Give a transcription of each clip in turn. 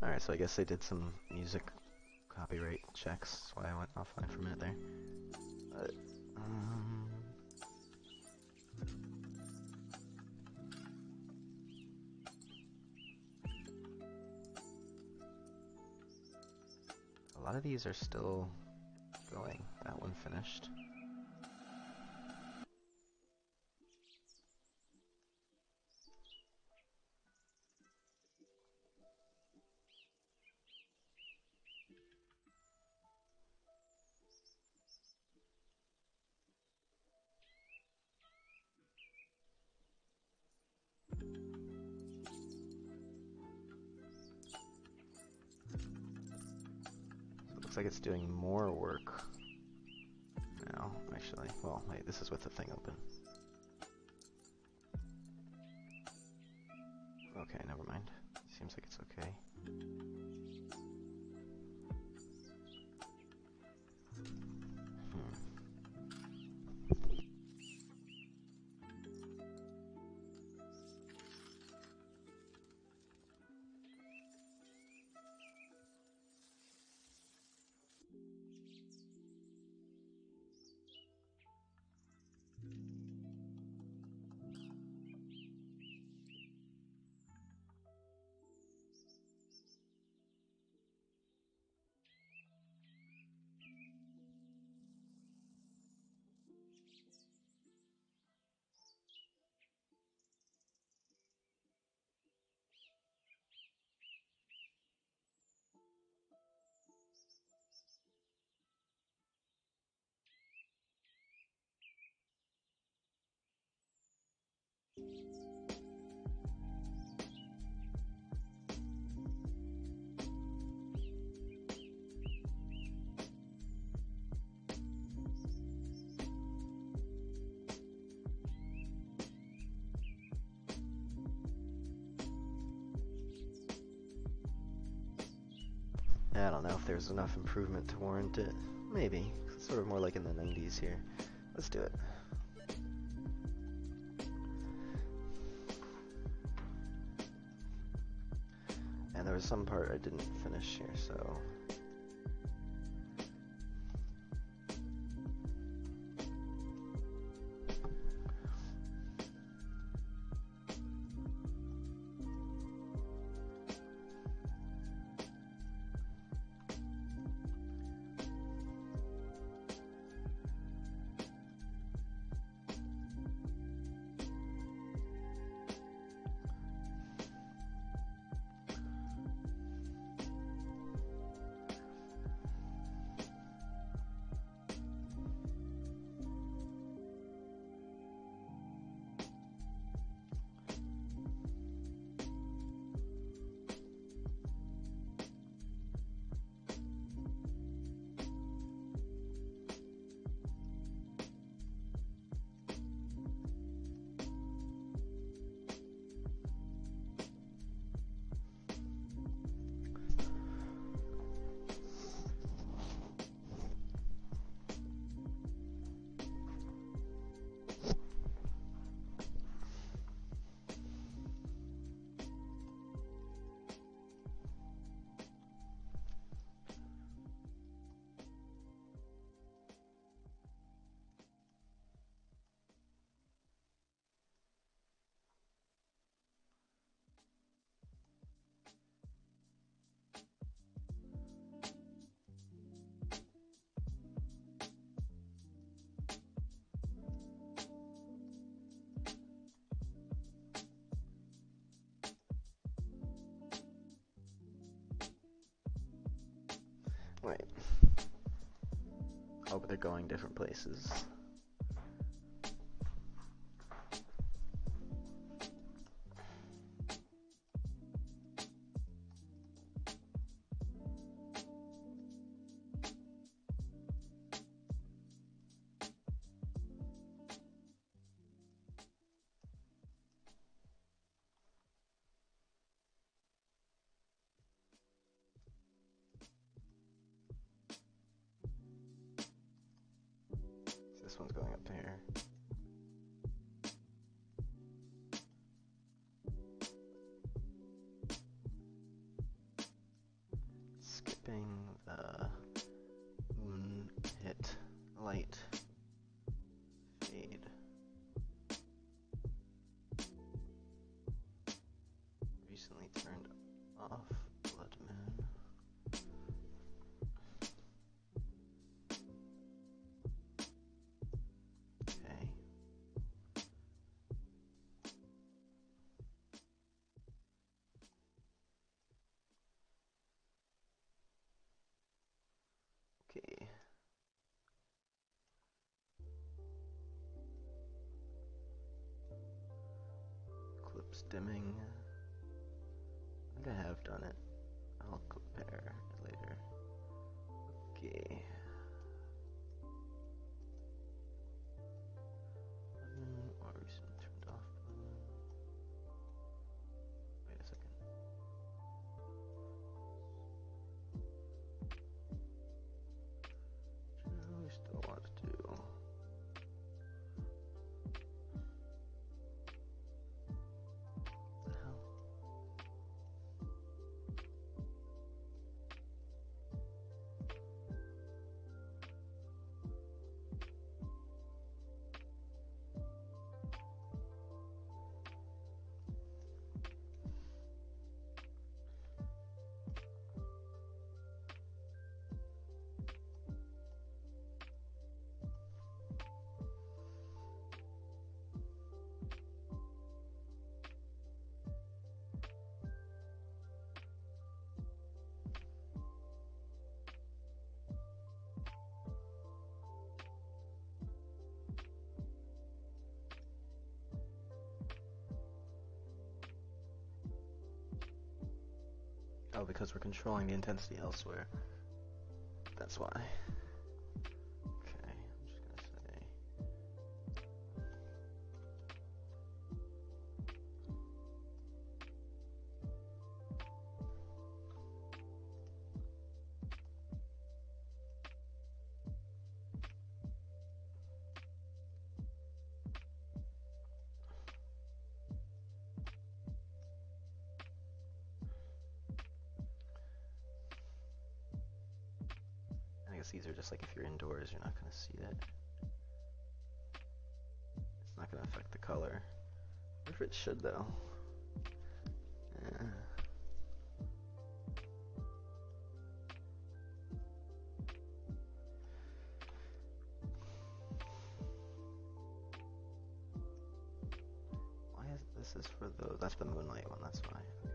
Alright, so I guess they did some music copyright checks. That's why I went offline for a minute there. But, a lot of these are still going. That one finished. Looks like it's doing more work now, actually. Well, wait, this is with the thing open. Okay, never mind. Seems like it's okay. I don't know if there's enough improvement to warrant it. Maybe. It's sort of more like in the 90s here. Let's do it. And there was some part I didn't finish here, so... Wait. Oh, but they're going different places. dimming. I think I have done it. I'll compare later. Okay. Or recently turned off. Wait a second. We still want to do. What the hell? Oh, because we're controlling the intensity elsewhere. That's why. Okay, I'm just gonna say. I guess these are just like if you're indoors, you're not gonna see it. It's not gonna affect the color. I wonder if it should though. Yeah. Why is this is for those? That's the moonlight one. That's why. Okay.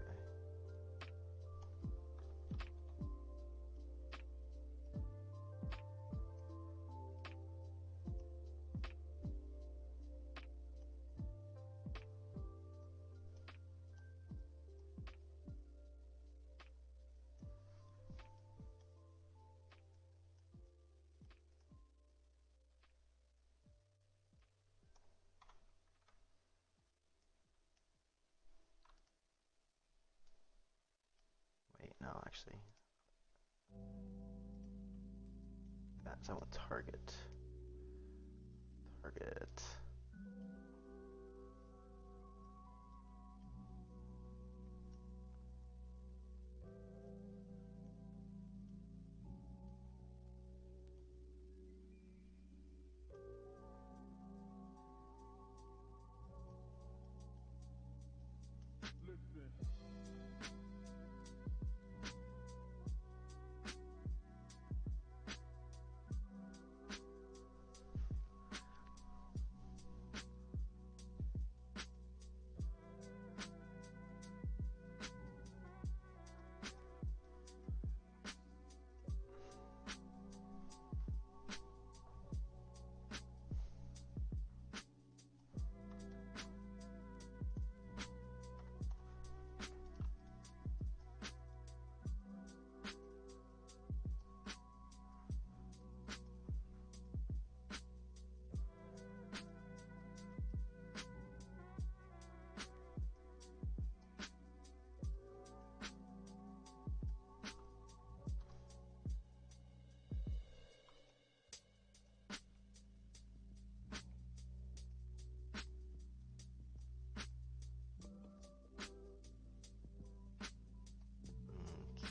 Wait, no, actually. That's I want target. Target.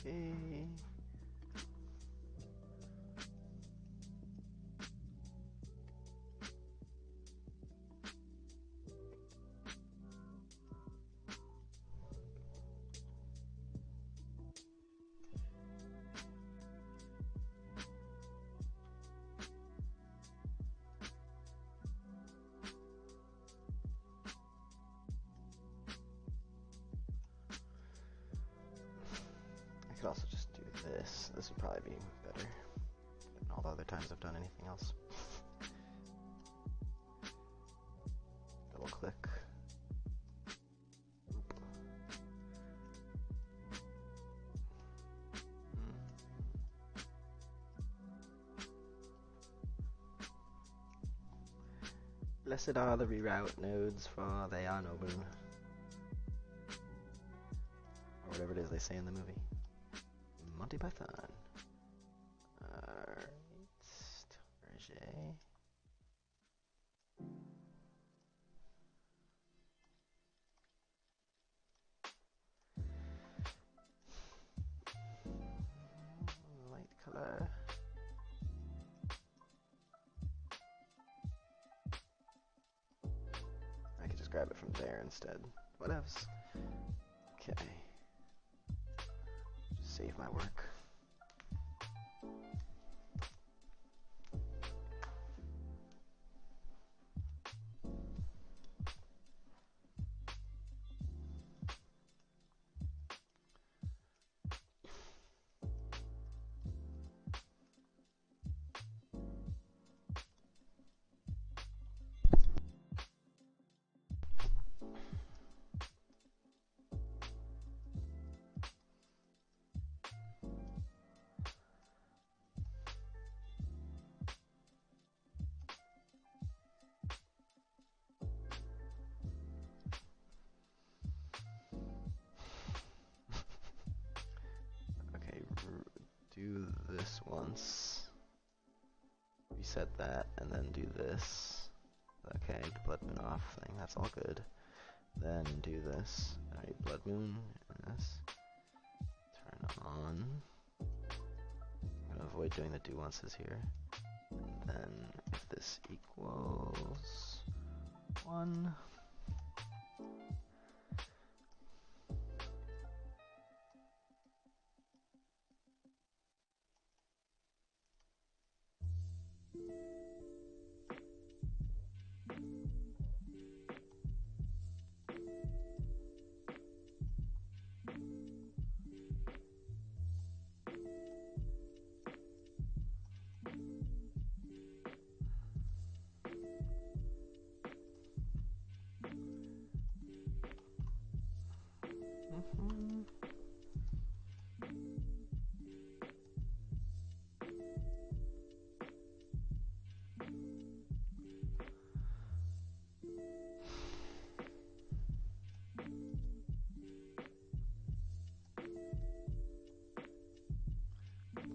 Okay. I could also just do this. This would probably be better than all the other times I've done anything else. Double click. Blessed are the reroute nodes, for they are noble. Or whatever it is they say in the movie. Monty Python. Alright. Roger. Light color. I could just grab it from there instead. Whatevs. Okay. Just save my work. Do this once, reset that, and then do this. Okay, the blood moon off thing, that's all good. Then do this. Alright, blood moon, and this. Turn on. I'm gonna avoid doing the do onces here. And then if this equals 1.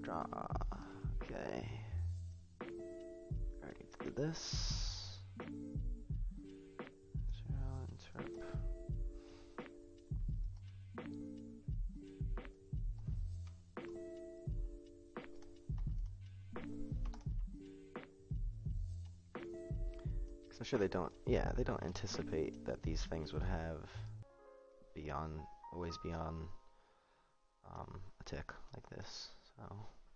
Draw. Okay. Alright, do this. Interrupt. I'm sure they don't, yeah, they don't anticipate that these things would have always be on a tick like this. So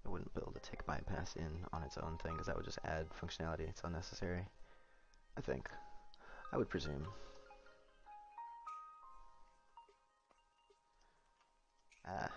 I wouldn't build a tick bypass in on its own thing, because that would just add functionality. It's unnecessary, I think. I would presume. Ah.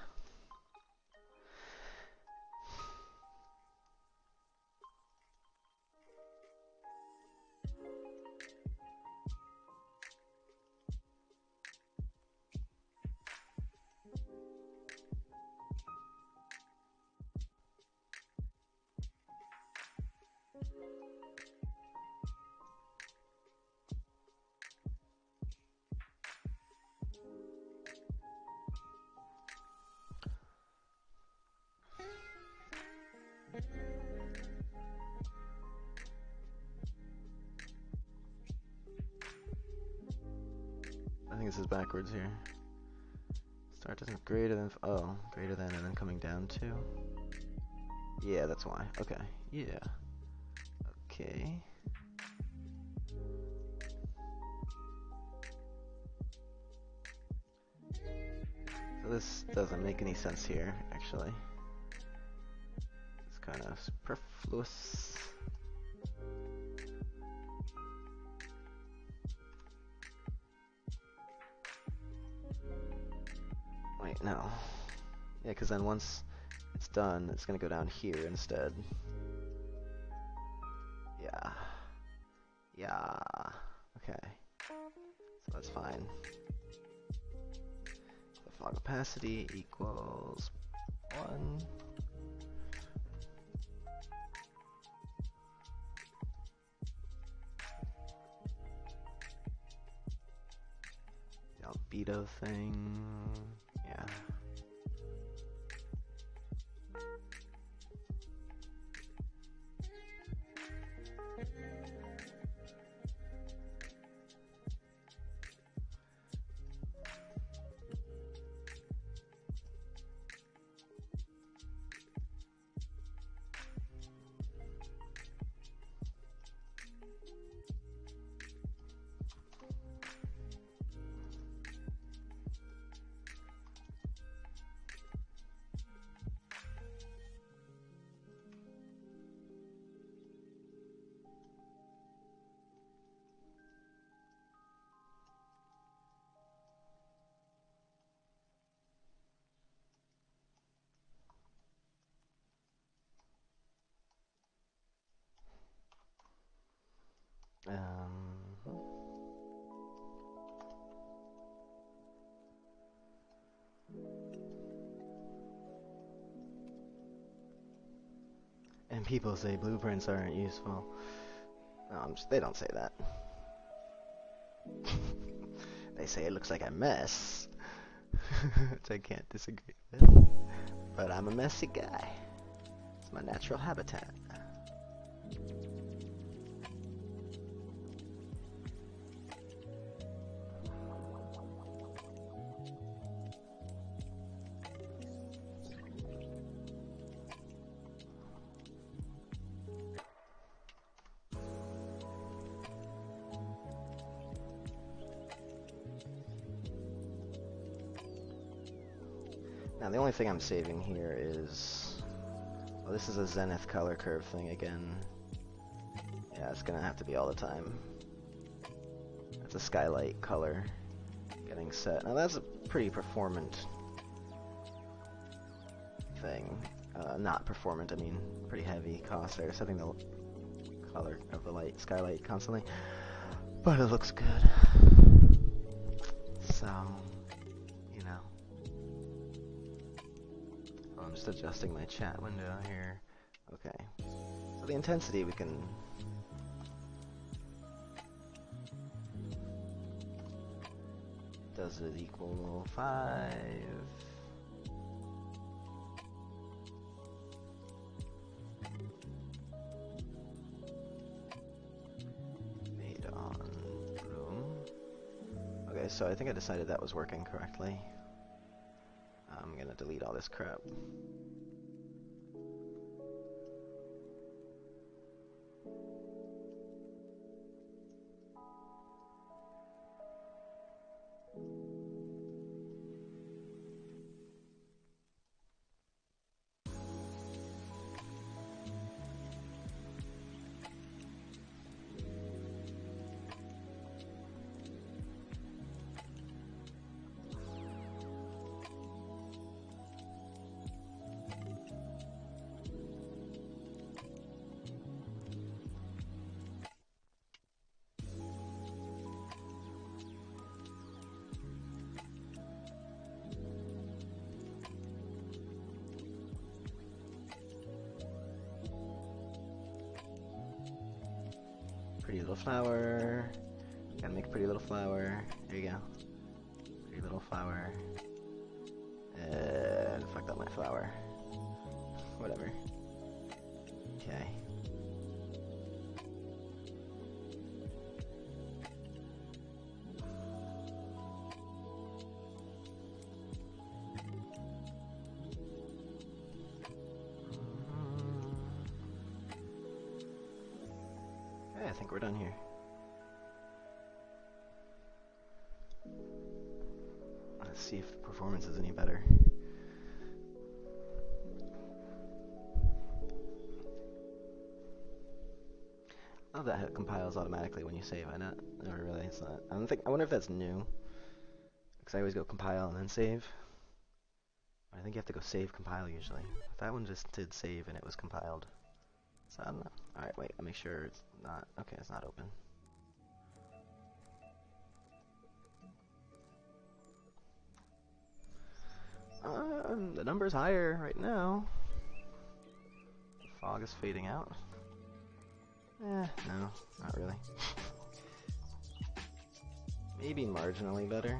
I think this is backwards here. Start doesn't greater than, oh, greater than and then coming down to. Yeah, that's why. Okay, yeah. Okay. So this doesn't make any sense here, actually. It's kind of superfluous. Wait, no. Yeah, because then once it's done, it's going to go down here instead. Yeah. Yeah. Okay. So that's fine. The fog opacity equals 1. mosquito thing. Yeah. And people say blueprints aren't useful. No, they don't say that. They say it looks like a mess, which I can't disagree with. But I'm a messy guy. It's my natural habitat. Now the only thing I'm saving here is, well, this is a zenith color curve thing again. Yeah, it's gonna have to be all the time. That's a skylight color getting set. Now that's a pretty performant thing. Not performant, I mean pretty heavy cost there, setting the color of the light skylight constantly. But it looks good. So, you know. I'm just adjusting my chat window here. Okay. So the intensity we can... Does it equal 5? Made on bloom. Okay, so I think I decided that was working correctly. I'm gonna delete all this crap. Pretty little flower. Gotta make a pretty little flower. There you go. Pretty little flower. Fucked up my flower. Whatever. Okay. Okay, I think we're done here. Let's see if the performance is any better. Oh, that it compiles automatically when you save. I never realized that. I wonder if that's new. Because I always go compile and then save. I think you have to go save compile usually. That one just did save and it was compiled. So I don't know. Alright, wait, I'll make sure it's not. Okay, it's not open. The number's higher right now. The fog is fading out. No, not really. Maybe marginally better.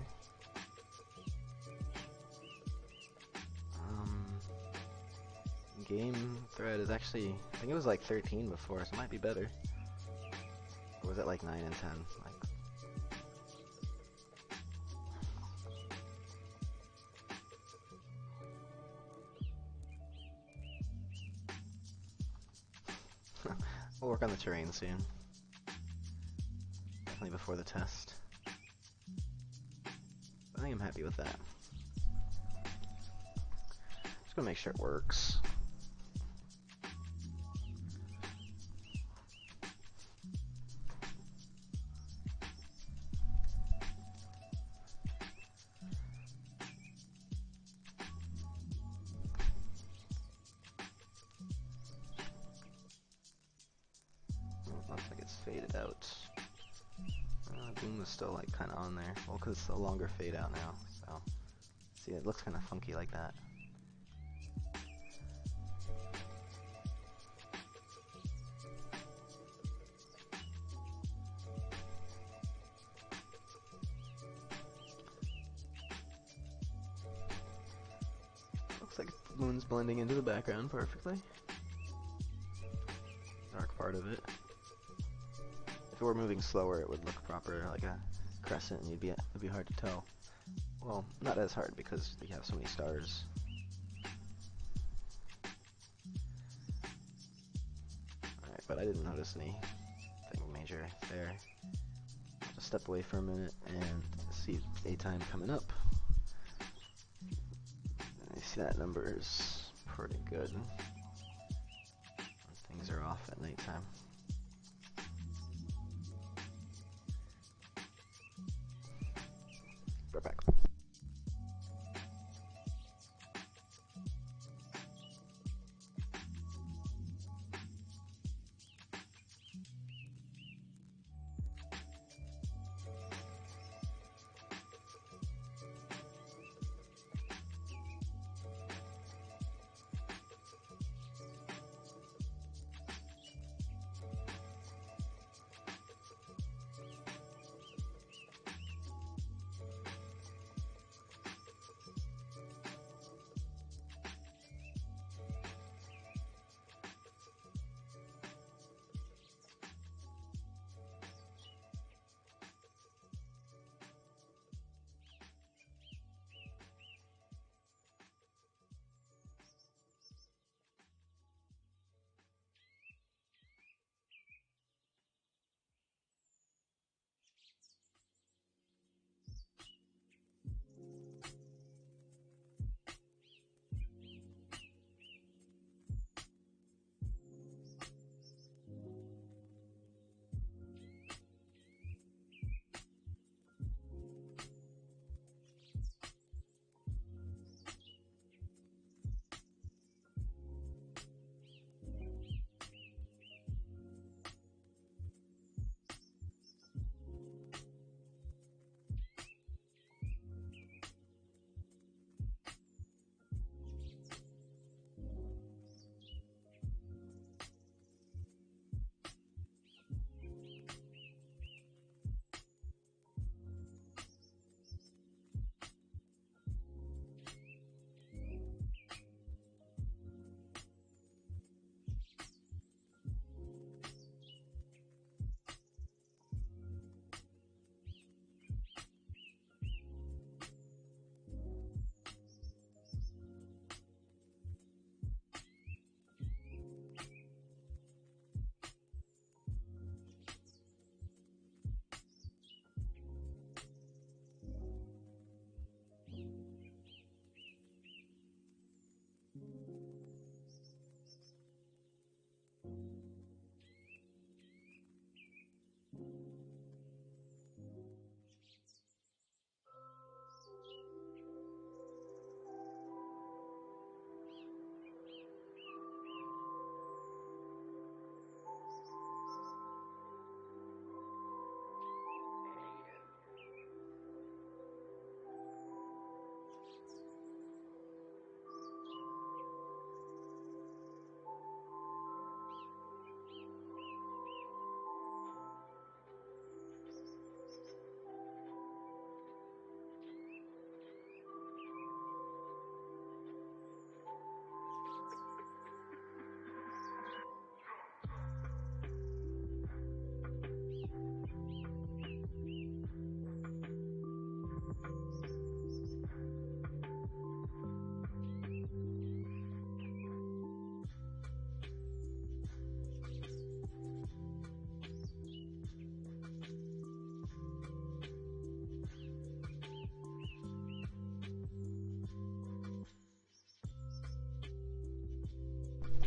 game thread is actually, I think it was like 13 before, so it might be better. Or was it like 9 and 10? Like, we'll work on the terrain soon. Definitely before the test. I think I'm happy with that. Just gonna make sure it works. Looks like it's faded out. Boom is still like kind of on there. Well, because it's a longer fade out now. So, see, it looks kind of funky like that. Looks like the moon's blending into the background perfectly. Dark part of it. If it were moving slower, it would look proper, like a crescent, and it'd be hard to tell. Well, not as hard because you have so many stars. Alright, but I didn't notice anything major there. I'll just step away for a minute and see daytime coming up. I see that number is pretty good. Things are off at nighttime. Right back.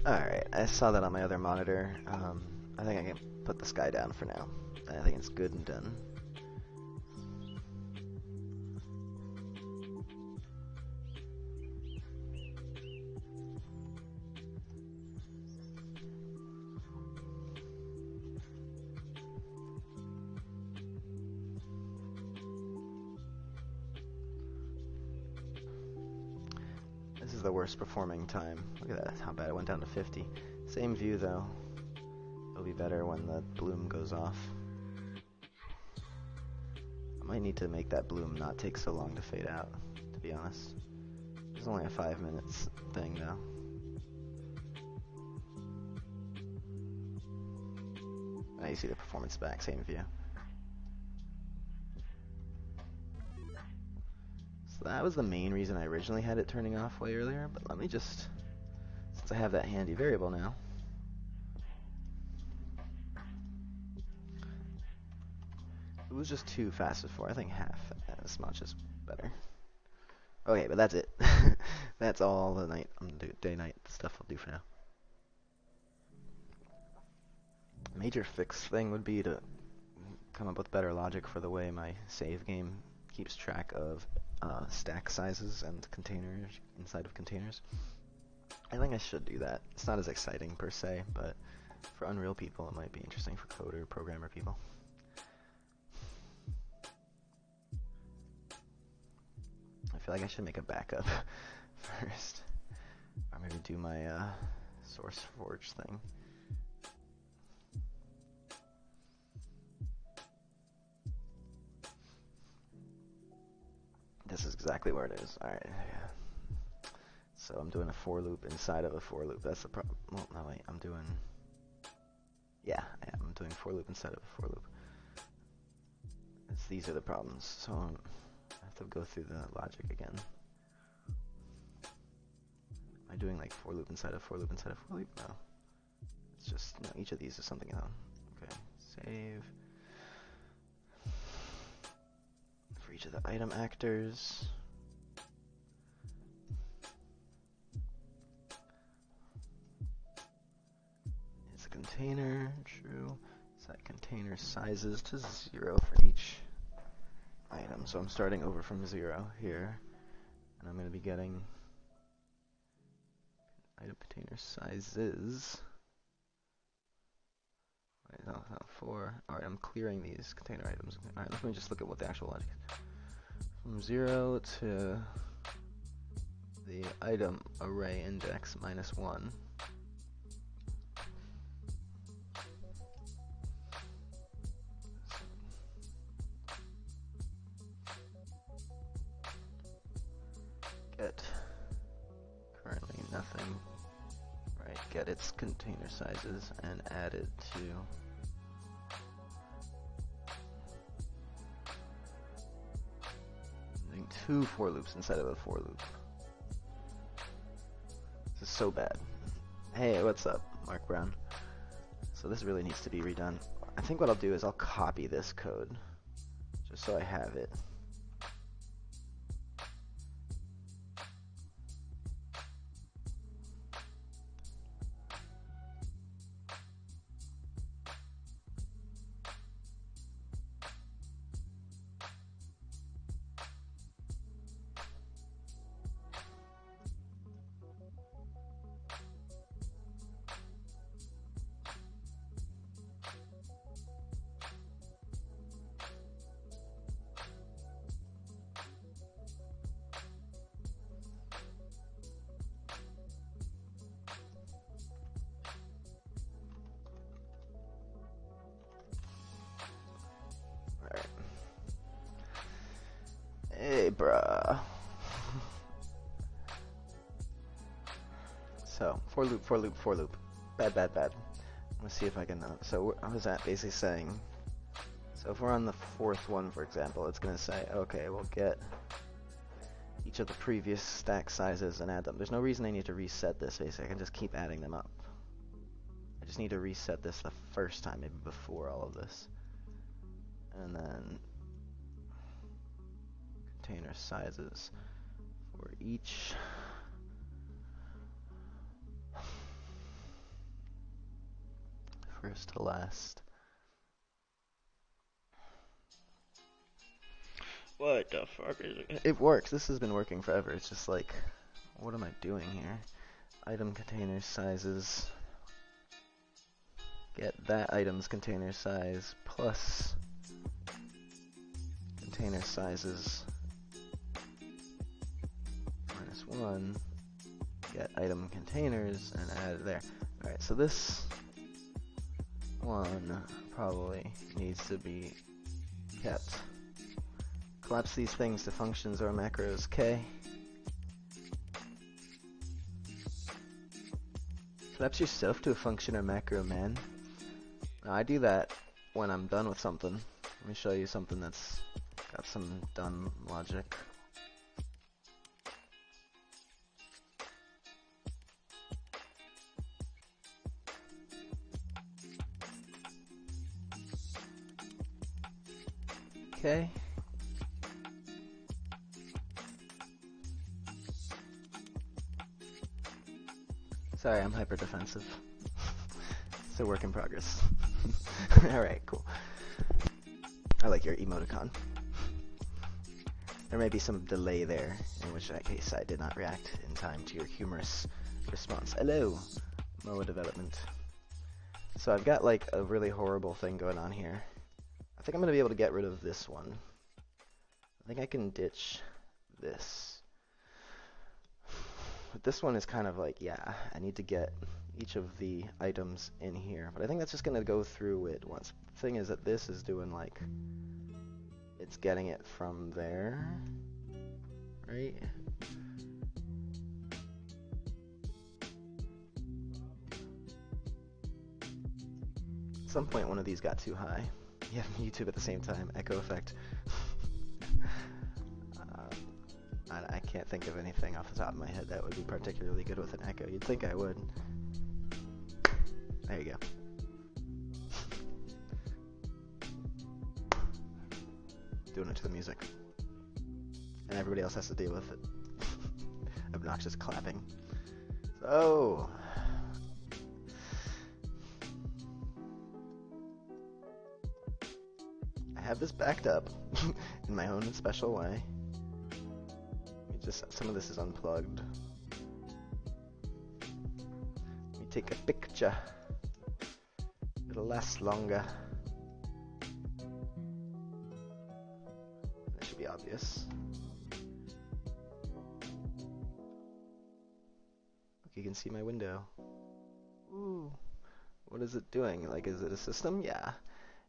Alright, I saw that on my other monitor. I think I can put the sky down for now. I think it's good and done. This is the worst performing time. Look at that, how bad it went down to 50. Same view though. It'll be better when the bloom goes off. I might need to make that bloom not take so long to fade out, to be honest. It's only a 5 minutes thing though. Now you see the performance back, same view. So that was the main reason I originally had it turning off way earlier, but let me just, since I have that handy variable now. It was just too fast before. I think half as much is better. Okay, but that's it. That's all the day-night stuff I'll do for now. Major fix thing would be to come up with better logic for the way my save game keeps track of stack sizes and containers inside of containers. I think I should do that. It's not as exciting per se, but for Unreal people it might be interesting for coder, programmer people. I feel like I should make a backup first. Or maybe do my SourceForge thing. This is exactly where it is. Alright, yeah. So I'm doing a for loop inside of a for loop. That's the problem. Well, no, wait, I'm doing... Yeah, I am. I'm doing for loop inside of a for loop. These are the problems. So I have to go through the logic again. Am I doing like for loop inside of for loop inside of for loop? No. It's just, you know, each of these is something else. Okay, save. For each of the item actors. It's a container, true. Set container sizes to 0 for each item. So I'm starting over from 0 here. And I'm going to be getting item container sizes. Wait, no, 4. Alright, I'm clearing these container items. Alright, let me just look at what the actual logic is. From 0 to the item array index -1. Get currently nothing. Right, get its container sizes and add it to doing 2 for loops instead of a for loop. This is so bad. Hey, what's up, Mark Brown? So this really needs to be redone. I think what I'll do is I'll copy this code just so I have it. Hey, bruh. So, for loop, for loop, for loop. Bad, bad, bad. Let's see if I can... so, I was basically saying... So, if we're on the 4th one, for example, it's going to say, okay, we'll get each of the previous stack sizes and add them. There's no reason I need to reset this, basically. I can just keep adding them up. I just need to reset this the first time, maybe before all of this. And then... container sizes for each first to last. What the fuck is it? It works. This has been working forever. It's just like, what am I doing here? Item container sizes. Get that item's container size plus container sizes minus 1. Get item containers and add it there. Alright, so this one probably needs to be kept. Collapse these things to functions or macros. K. Collapse yourself to a function or macro, man. Now, I do that when I'm done with something. Let me show you something that's got some done logic. Okay. Sorry, I'm hyper defensive. It's a work in progress. Alright, cool. I like your emoticon. There may be some delay there, in which case I did not react in time to your humorous response. Hello, MOA development. So I've got like a really horrible thing going on here. I think I'm going to be able to get rid of this one. I think I can ditch this. But this one is kind of like, yeah, I need to get each of the items in here. But I think that's just going to go through it once. The thing is that this is doing like, it's getting it from there, right? At some point one of these got too high. Yeah, YouTube at the same time, echo effect. I can't think of anything off the top of my head that would be particularly good with an echo. You'd think I would. There you go. Doing it to the music. And everybody else has to deal with it. Obnoxious clapping. So... I have this backed up in my own special way. Just some of this is unplugged. Let me take a picture. It'll last longer. That should be obvious. Look, you can see my window. Ooh. What is it doing? Like, is it a system? Yeah.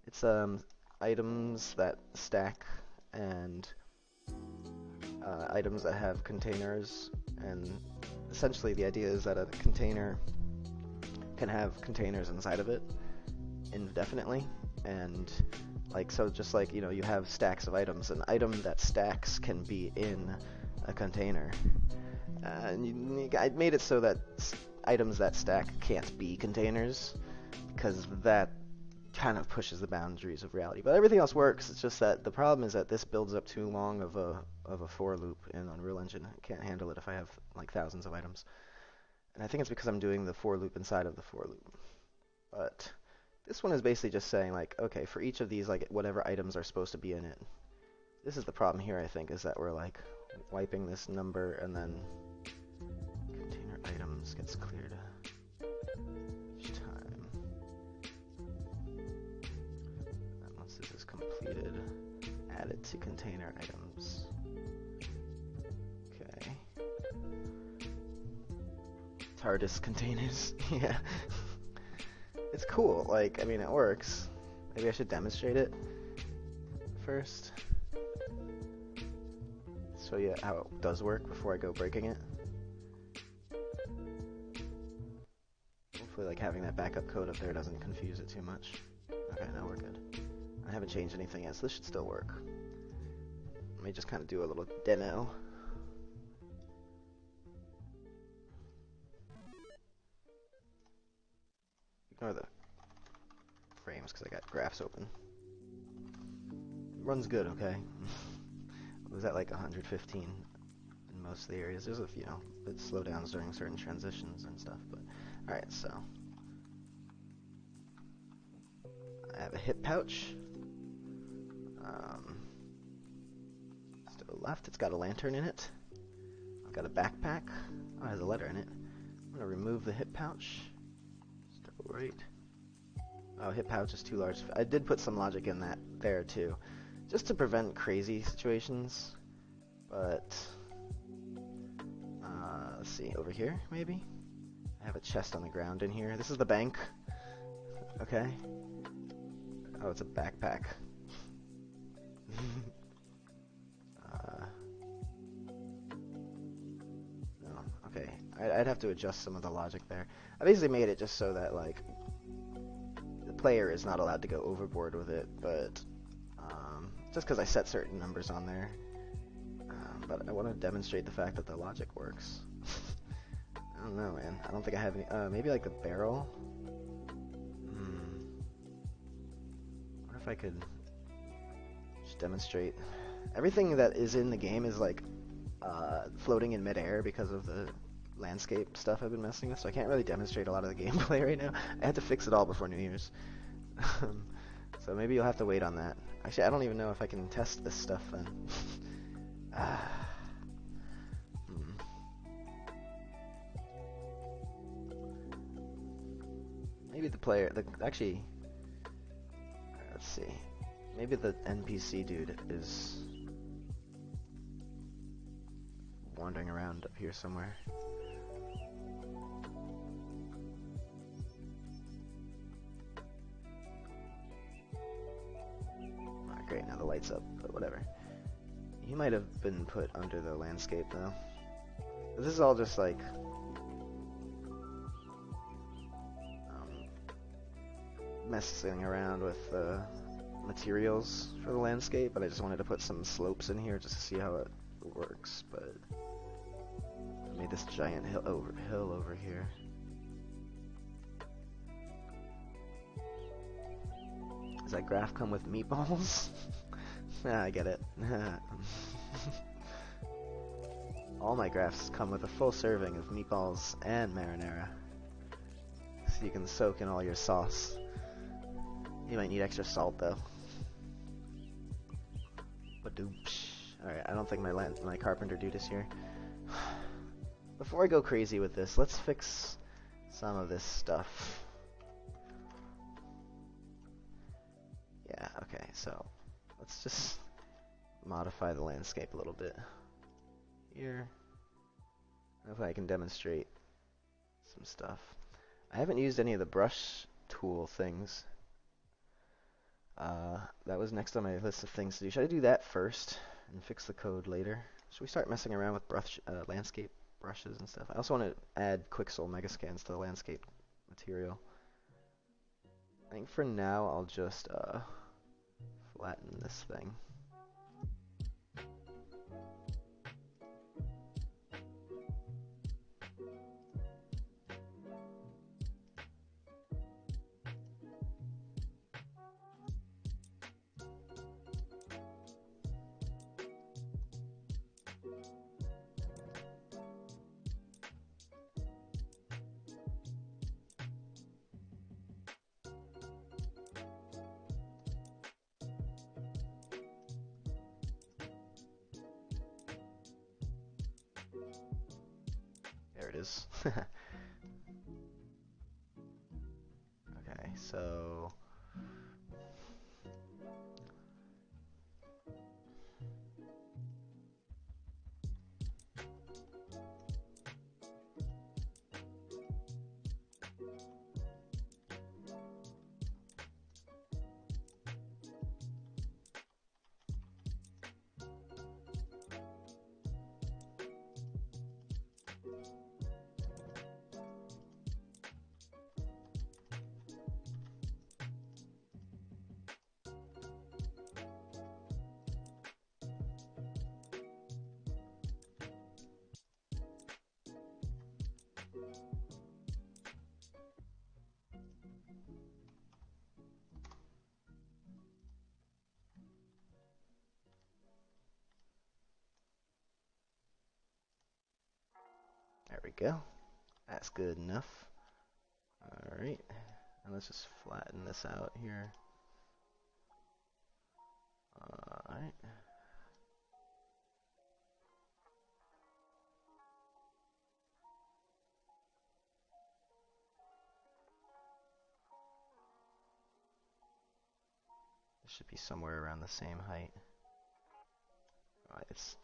It's items that stack and items that have containers, and essentially the idea is that a container can have containers inside of it indefinitely, and like, so just like, you know, you have stacks of items, an item that stacks can be in a container, and I made it so that items that stack can't be containers, because that kind of pushes the boundaries of reality. But everything else works. It's just that the problem is that this builds up too long of a for loop in Unreal Engine. I can't handle it if I have like thousands of items. And I think it's because I'm doing the for loop inside of the for loop. But this one is basically just saying like, okay, for each of these, like whatever items are supposed to be in it. This is the problem here, I think, is that we're like wiping this number and then container items gets cleared each time. And once this is completed, add it to container items. Okay. TARDIS containers. Yeah. It's cool. Like, I mean, it works. Maybe I should demonstrate it first. Show you how it does work before I go breaking it. Hopefully, like, having that backup code up there doesn't confuse it too much. Okay, now we're good. I haven't changed anything yet, so this should still work. Let me just kind of do a little demo. Ignore the frames because I got graphs open. Runs good, okay? It was at like 115 in most of the areas. There's a few, you know, bit slowdowns during certain transitions and stuff, but alright, so I have a hip pouch. To the left, it's got a lantern in it. I've got a backpack. Oh, it has a letter in it. I'm gonna remove the hip pouch. Step right. Oh, hip pouch is too large. I did put some logic in that there too, just to prevent crazy situations. But let's see, over here maybe. I have a chest on the ground in here. This is the bank. Okay. Oh, it's a backpack. No, okay. I'd have to adjust some of the logic there. I basically made it just so that, like, the player is not allowed to go overboard with it, but just because I set certain numbers on there. But I want to demonstrate the fact that the logic works. I don't know, man. I don't think I have any. Maybe like the barrel? What if I could just demonstrate? Everything that is in the game is like floating in midair because of the landscape stuff I've been messing with, so I can't really demonstrate a lot of the gameplay right now. I had to fix it all before New Year's. So maybe you'll have to wait on that. Actually, I don't even know if I can test this stuff then. Maybe the player, actually, let's see. Maybe the NPC dude is wandering around up here somewhere. Alright, great, now the light's up, but whatever. He might have been put under the landscape though. This is all just like messing around with materials for the landscape, but I just wanted to put some slopes in here just to see how it works. But I made this giant hill over here. Does that graph come with meatballs? Ah, I get it. All my graphs come with a full serving of meatballs and marinara, so you can soak in all your sauce. You might need extra salt though. Alright, I don't think my carpenter dude is here. Before I go crazy with this, let's fix some of this stuff. Yeah, okay, so let's just modify the landscape a little bit here. Hopefully I can demonstrate some stuff. I haven't used any of the brush tool things. That was next on my list of things to do. Should I do that first and fix the code later? Should we start messing around with landscape brushes and stuff? I also want to add Quixel Megascans to the landscape material. I think for now I'll just flatten this thing. There it is. Okay, so there we go. That's good enough. Alright, and let's just flatten this out here. Alright. It should be somewhere around the same height. Alright, it's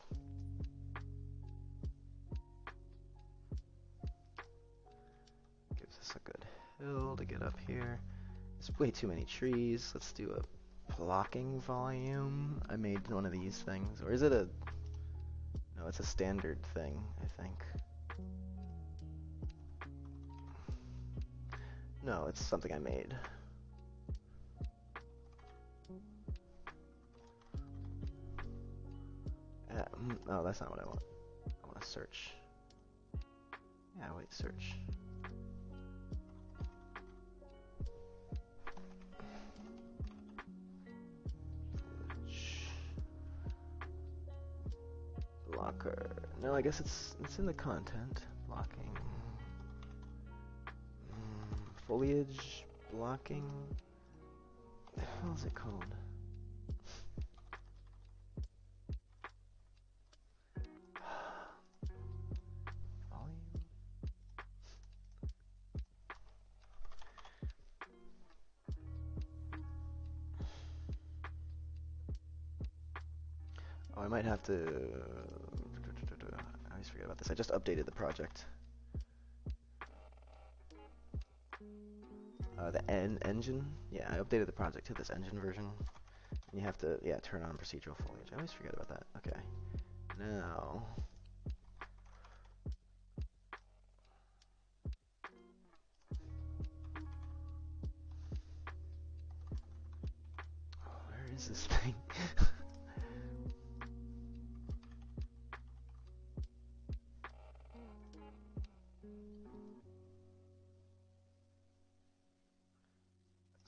gives us a good hill to get up here. There's way too many trees. Let's do a blocking volume. I made one of these things. Or is it a... No, it's a standard thing, I think. No, it's something I made. Oh, that's not what I want. I want to search. Yeah, wait, search. Blocker. No, I guess it's in the content. Blocking. Foliage blocking. What the hell is it called? Volume. Oh, I might have to. I always forget about this. I just updated the project. The engine. Yeah, I updated the project to this engine version. And you have to, yeah, turn on procedural foliage. I always forget about that. Okay. Now. Oh, where is this thing?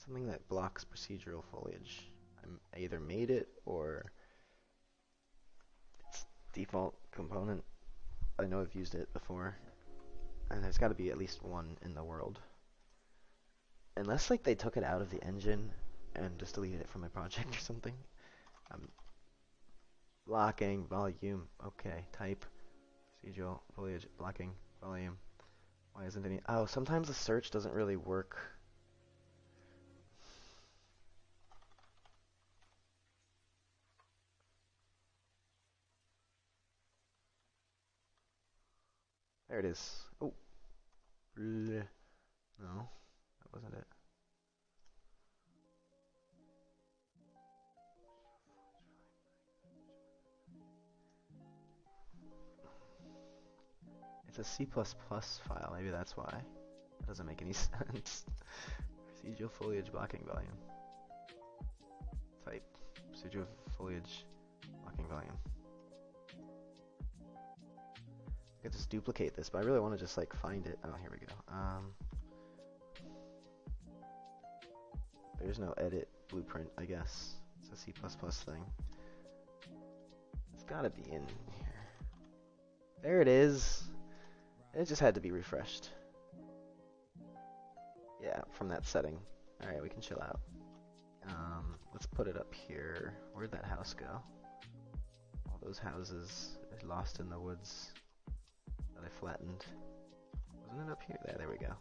Something that blocks procedural foliage. I either made it or it's default component. I know I've used it before. And there's got to be at least one in the world. Unless like they took it out of the engine and just deleted it from my project or something. Blocking volume. Okay, type procedural foliage blocking volume. Why isn't any? Oh, sometimes the search doesn't really work. There it is. Oh. No, that wasn't it. It's a C++ file. Maybe that's why. That doesn't make any sense. Procedural foliage blocking volume. Type procedural foliage blocking volume. I could just duplicate this, but I really want to just like find it. Oh, here we go. There's no edit blueprint, I guess. It's a C++ thing. It's gotta be in here. There it is. It just had to be refreshed. Yeah, from that setting. Alright, we can chill out. Let's put it up here. Where'd that house go? All those houses are lost in the woods that I flattened. Wasn't it up here? There we go.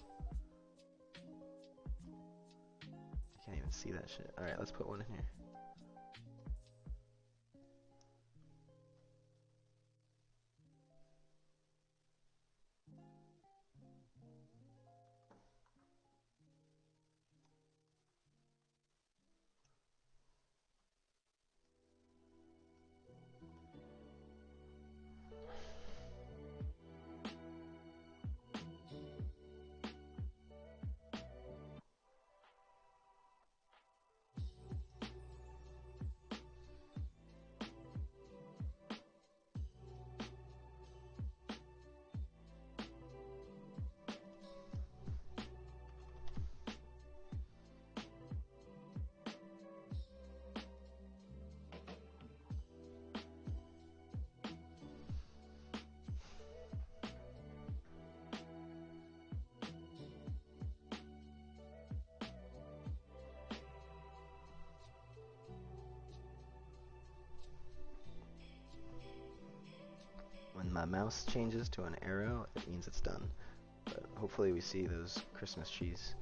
You can't even see that shit. Alright, let's put one in here. my mouse changes to an arrow, it means it's done. But hopefully we see those Christmas trees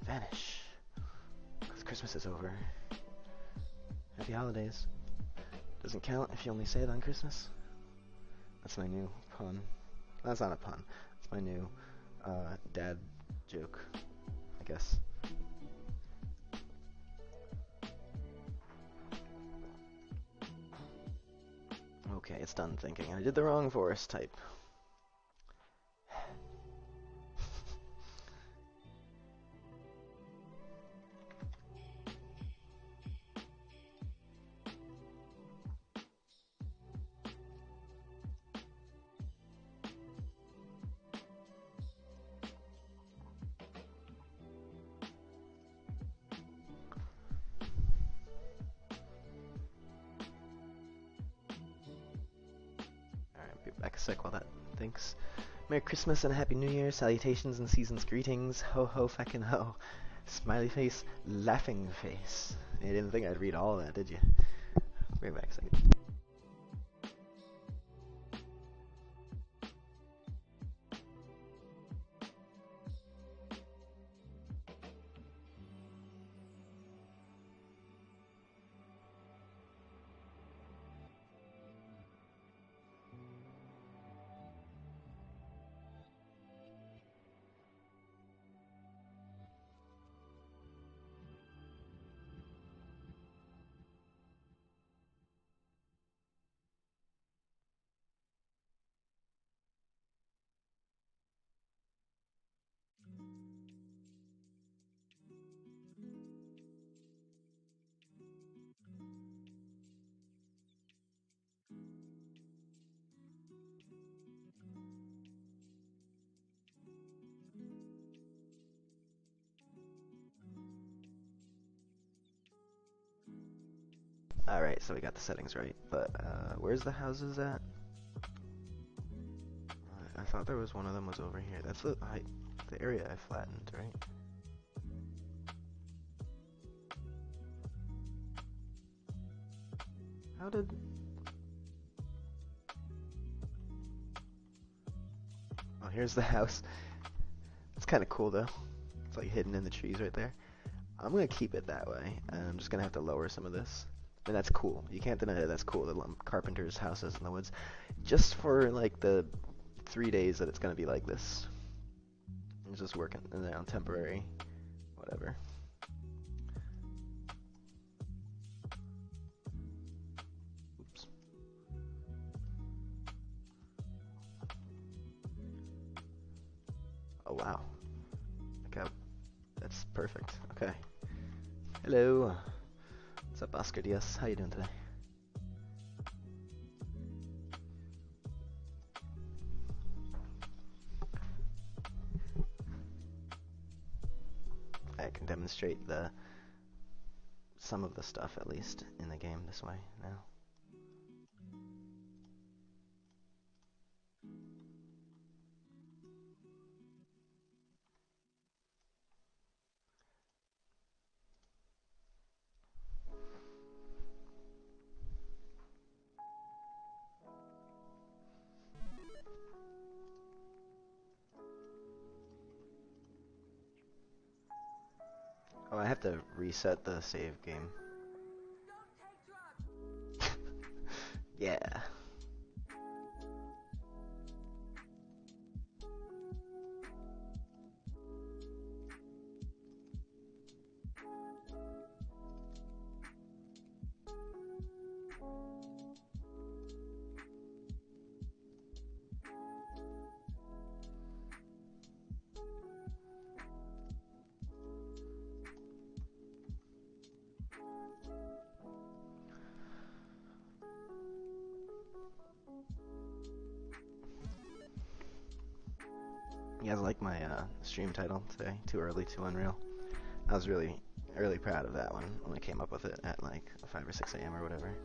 vanish. Because Christmas is over. Happy holidays. Doesn't count if you only say it on Christmas. That's my new pun. That's not a pun. It's my new dad joke, I guess. Okay, it's done thinking. I did the wrong forest type. Back a sec while that thinks. Merry Christmas and a Happy New Year. Salutations and season's greetings. Ho ho feckin' ho. Smiley face, laughing face. You didn't think I'd read all of that, did you? Bring it back a second. Alright, so we got the settings right, but where's the houses at? I thought there was one of them was over here. That's the height, the area I flattened, right? How did... Oh, here's the house. It's kind of cool though. It's like hidden in the trees right there. I'm gonna keep it that way, and I'm just gonna have to lower some of this. And that's cool. You can't deny that that's cool. The carpenter's houses in the woods, just for like the 3 days that it's gonna be like this. I'm just working on temporary, whatever. Oops. Oh wow. Okay, that's perfect. Okay. Hello. What's up, Oscar Diaz? How you doing today? I can demonstrate some of the stuff at least in the game this way now. Oh, I have to reset the save game. Yeah. You guys like my stream title today? 2Early2Unreal. I was really proud of that one when I came up with it at like 5 or 6 a.m. or whatever.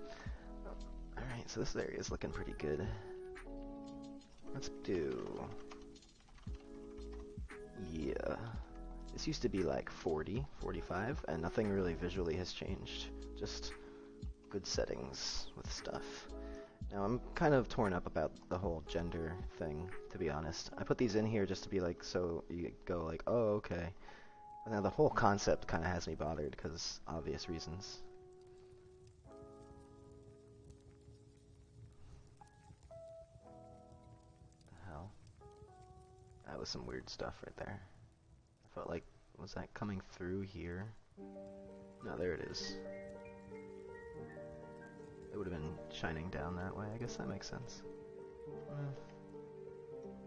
Alright, so this area is looking pretty good. Let's do... Yeah. This used to be like 40, 45, and nothing really visually has changed. Just good settings with stuff. Now, I'm kind of torn up about the whole gender thing, to be honest. I put these in here just to be like, so you go like, oh, okay. But now the whole concept kind of has me bothered because obvious reasons. The hell? That was some weird stuff right there. I felt like, was that coming through here? No, there it is. It would have been shining down that way. I guess that makes sense.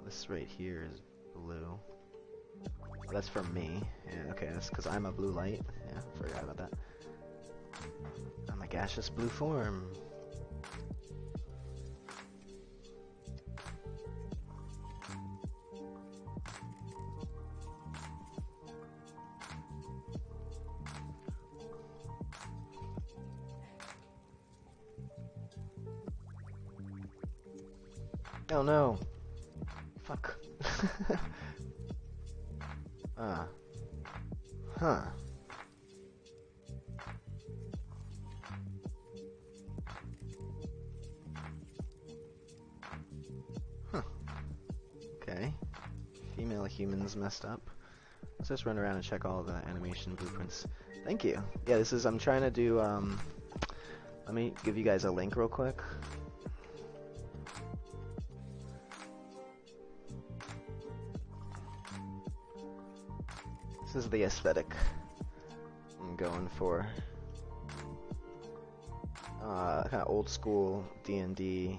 This right here is blue. Oh, that's for me. Yeah, okay, that's because I'm a blue light. Yeah, forgot about that. I'm a gaseous blue form. Oh no! Fuck. Huh. Huh. Okay. Female humans messed up. Let's just run around and check all the animation blueprints. Thank you. Yeah, this is, I'm trying to do, let me give you guys a link real quick. This is the aesthetic I'm going for. Kind of old school D&D,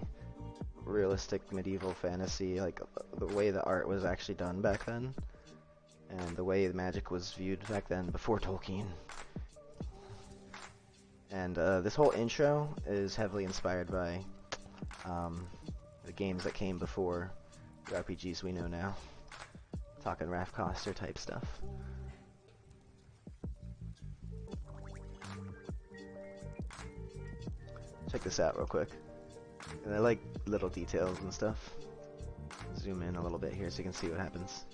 realistic medieval fantasy, like the way the art was actually done back then, and the way the magic was viewed back then before Tolkien. And this whole intro is heavily inspired by the games that came before the RPGs we know now. Talking Raph Koster type stuff. Check this out real quick. And I like little details and stuff. Zoom in a little bit here so you can see what happens.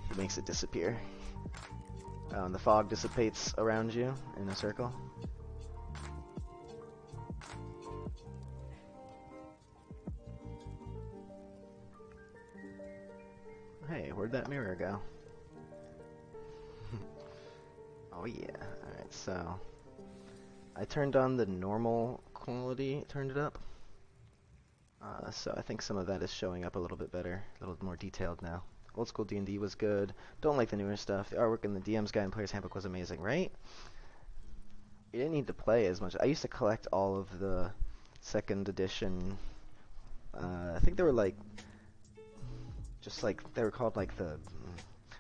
He makes it disappear. And the fog dissipates around you in a circle. Hey, where'd that mirror go? Oh yeah. Alright, so I turned on the normal quality, turned it up. So I think some of that is showing up a little bit better, a little more detailed now. Old school D&D was good. Don't like the newer stuff. The artwork in the DM's Guide and Player's Handbook was amazing, right? You didn't need to play as much. I used to collect all of the second edition. I think they were like, just like, they were called like the,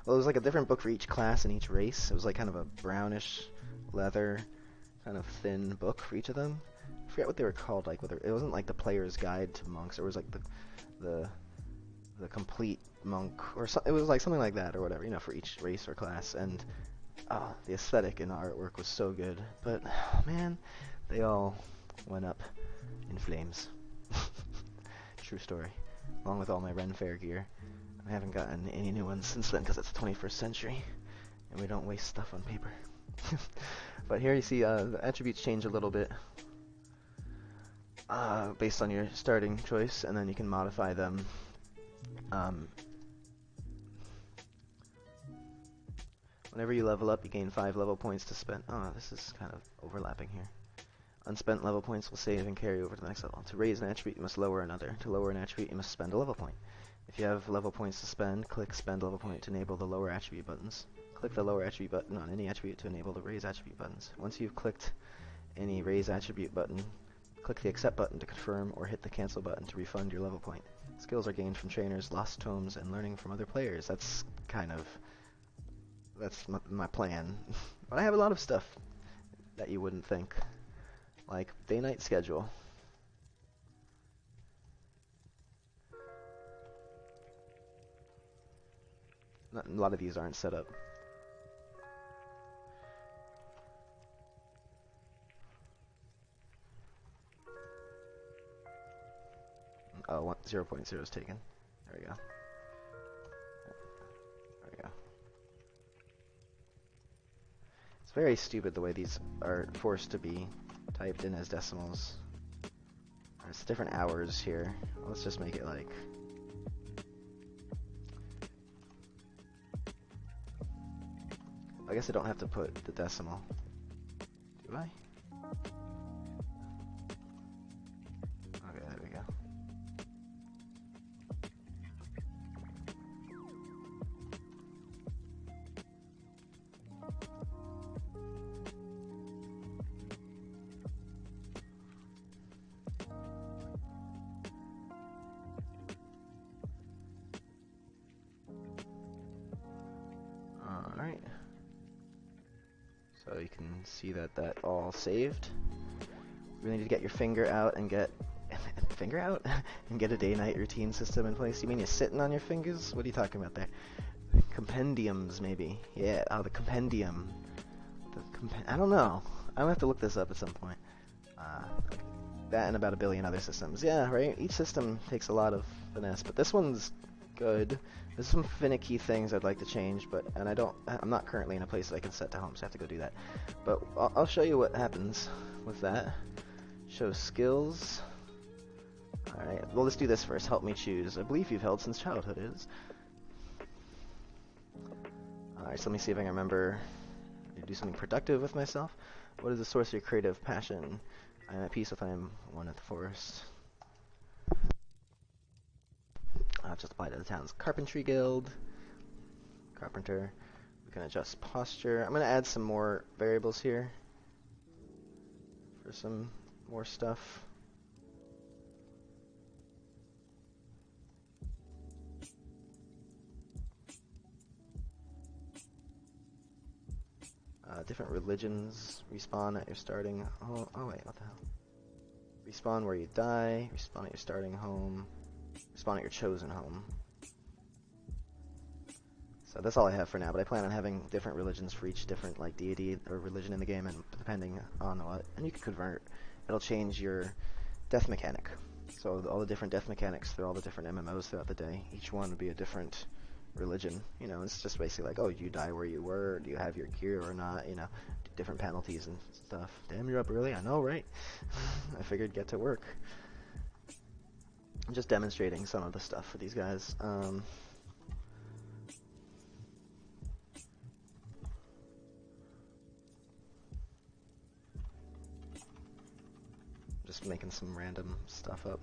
well, it was like a different book for each class and each race. It was like kind of a brownish leather, kind of thin book for each of them. I forget what they were called, like whether it wasn't like the Player's Guide to Monks, or it was like the complete monk, or so, it was like something like that or whatever, you know, for each race or class. And the aesthetic and the artwork was so good, but man, they all went up in flames. True story. Along with all my Ren Fair gear. I haven't gotten any new ones since then because it's the 21st century and we don't waste stuff on paper. But here you see the attributes change a little bit based on your starting choice, and then you can modify them. Whenever you level up, you gain 5 level points to spend. Oh, this is kind of overlapping here. Unspent level points will save and carry over to the next level. To raise an attribute, you must lower another. To lower an attribute, you must spend a level point. If you have level points to spend, click Spend Level Point to enable the lower attribute buttons. Click the lower attribute button on any attribute to enable the raise attribute buttons. Once you've clicked any raise attribute button, click the Accept button to confirm, or hit the Cancel button to refund your level point. Skills are gained from trainers, lost tomes, and learning from other players. That's kind of... that's my plan. But I have a lot of stuff that you wouldn't think. Like day-night schedule. A lot of these aren't set up. Oh, 0.0 is taken. There we go. There we go. It's very stupid the way these are forced to be typed in as decimals. It's different hours here. Let's just make it like... I guess I don't have to put the decimal. Do I? Okay, there we go. Alright. So you can see that all saved. You really need to get your finger out and get finger out and get a day-night routine system in place. You mean you're sitting on your fingers? What are you talking about there? Compendiums, maybe. Yeah. Oh, the compendium. I don't know. I'll have to look this up at some point. That and about a billion other systems. Yeah, right? Each system takes a lot of finesse, but this one's good. There's some finicky things I'd like to change, I'm not currently in a place that I can set to home, so I have to go do that. But I'll show you what happens with that. Show skills. Alright, well, let's do this first. Help me choose. I believe you've held since childhood is. Alright, so let me see if I can remember to do something productive with myself. What is the source of your creative passion? I am at peace with I am one at the forest. I'll just apply to the town's carpentry guild. Carpenter. We can adjust posture. I'm going to add some more variables here for some more stuff. Different religions respawn at your starting home. Oh wait, what the hell? Respawn where you die, respawn at your starting home, respawn at your chosen home. So that's all I have for now, but I plan on having different religions for each different like deity or religion in the game, and depending on what, and you can convert. It'll change your death mechanic. So all the different death mechanics through all the different MMOs throughout the day, each one would be a different religion. You know, it's just basically like, oh, do you die where you were? Or do you have your gear or not? You know, different penalties and stuff. Damn, you're up early. I know, right? I figured get to work. I'm just demonstrating some of the stuff for these guys. Just making some random stuff up.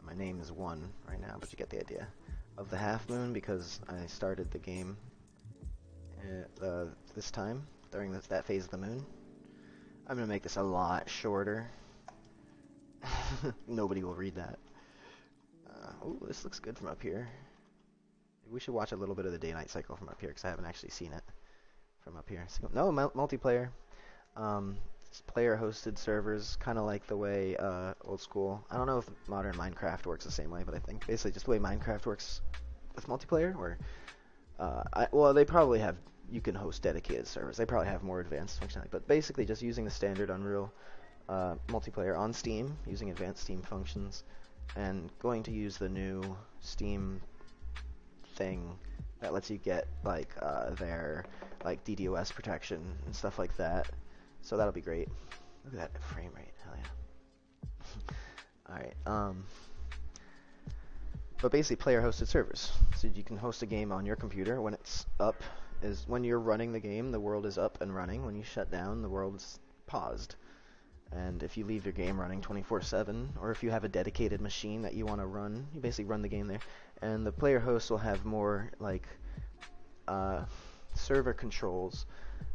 My name is 1 right now, but you get the idea. Of the half moon, because I started the game this time, during that phase of the moon. I'm going to make this a lot shorter. Nobody will read that. Oh, this looks good from up here. We should watch a little bit of the day-night cycle from up here, because I haven't actually seen it from up here. So, no, multiplayer. Player-hosted servers, kind of like the way old school. I don't know if modern Minecraft works the same way, but I think basically just the way Minecraft works with multiplayer. Where, well, they probably have. You can host dedicated servers. They probably have more advanced functionality, but basically just using the standard Unreal multiplayer on Steam, using advanced Steam functions, and going to use the new Steam thing that lets you get like their like DDoS protection and stuff like that. So that'll be great. Look at that frame rate. Hell yeah. Alright, but basically player-hosted servers. So you can host a game on your computer when it's up. When you're running the game, the world is up and running. When you shut down, the world is paused. And if you leave your game running 24/7, or if you have a dedicated machine that you want to run, you basically run the game there. And the player host will have more like server controls,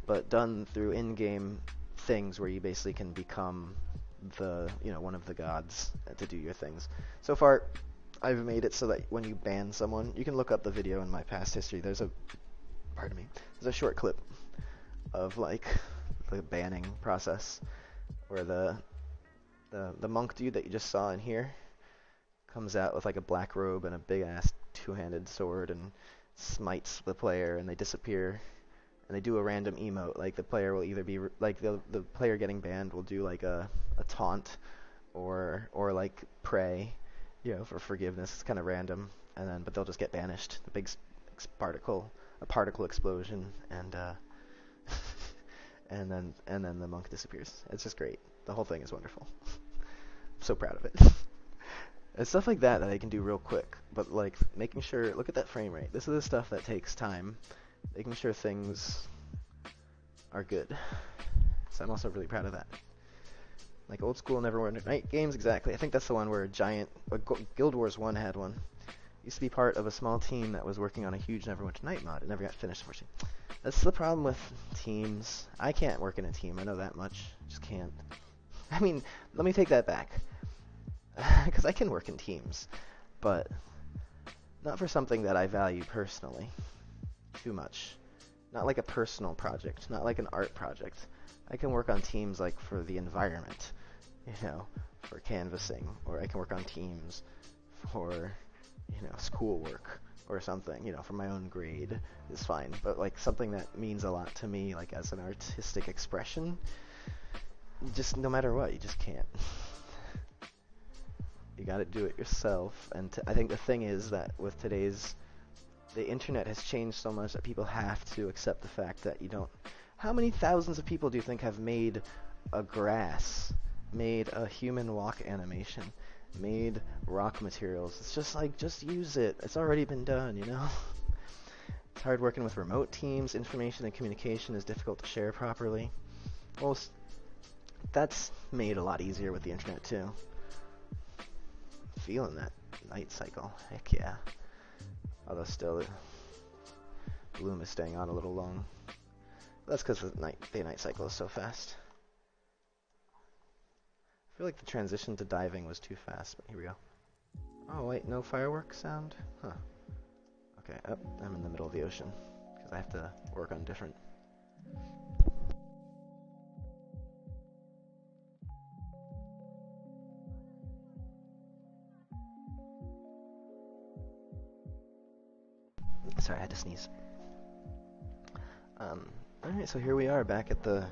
but done through in-game things where you basically can become one of the gods to do your things. So far, I've made it so that when you ban someone, you can look up the video in my past history. There's a short clip of like the banning process where the monk dude that you just saw in here comes out with like a black robe and a big ass two-handed sword and smites the player, and they disappear. And they do a random emote, like the player will either be like the player getting banned will do like a taunt or like pray, you know, for forgiveness. It's kind of random, and then but they'll just get banished. A big a particle explosion, and and then the monk disappears. It's just great. The whole thing is wonderful. I'm so proud of it. And stuff like that I can do real quick, but like making sure, look at that frame rate. This is the stuff that takes time. Making sure things are good. So I'm also really proud of that. Like old school Neverwinter Night games, exactly. I think that's the one where Guild Wars 1 had one. Used to be part of a small team that was working on a huge Neverwinter Night mod. It never got finished, unfortunately. That's the problem with teams. I can't work in a team, I know that much. Just can't. I mean, let me take that back. Because I can work in teams, but not for something that I value personally too much. Not like a personal project, not like an art project. I can work on teams like for the environment, you know, for canvassing, or I can work on teams for, you know, schoolwork or something, you know, for my own grade is fine. But like something that means a lot to me, like as an artistic expression, just no matter what, you just can't. You gotta do it yourself, and I think the thing is that with the internet has changed so much that people have to accept the fact that you don't. How many thousands of people do you think have made a grass, made a human walk animation, made rock materials? It's just like, just use it. It's already been done, you know? It's hard working with remote teams. Information and communication is difficult to share properly. Well, that's made a lot easier with the internet too. Feeling that night cycle. Heck yeah. Although still, the bloom is staying on a little long. That's because the day-night cycle is so fast. I feel like the transition to diving was too fast, but here we go. Oh wait, no fireworks sound? Huh. Okay, I'm in the middle of the ocean, because I have to work on different... Sorry, I had to sneeze. Alright, so here we are back at the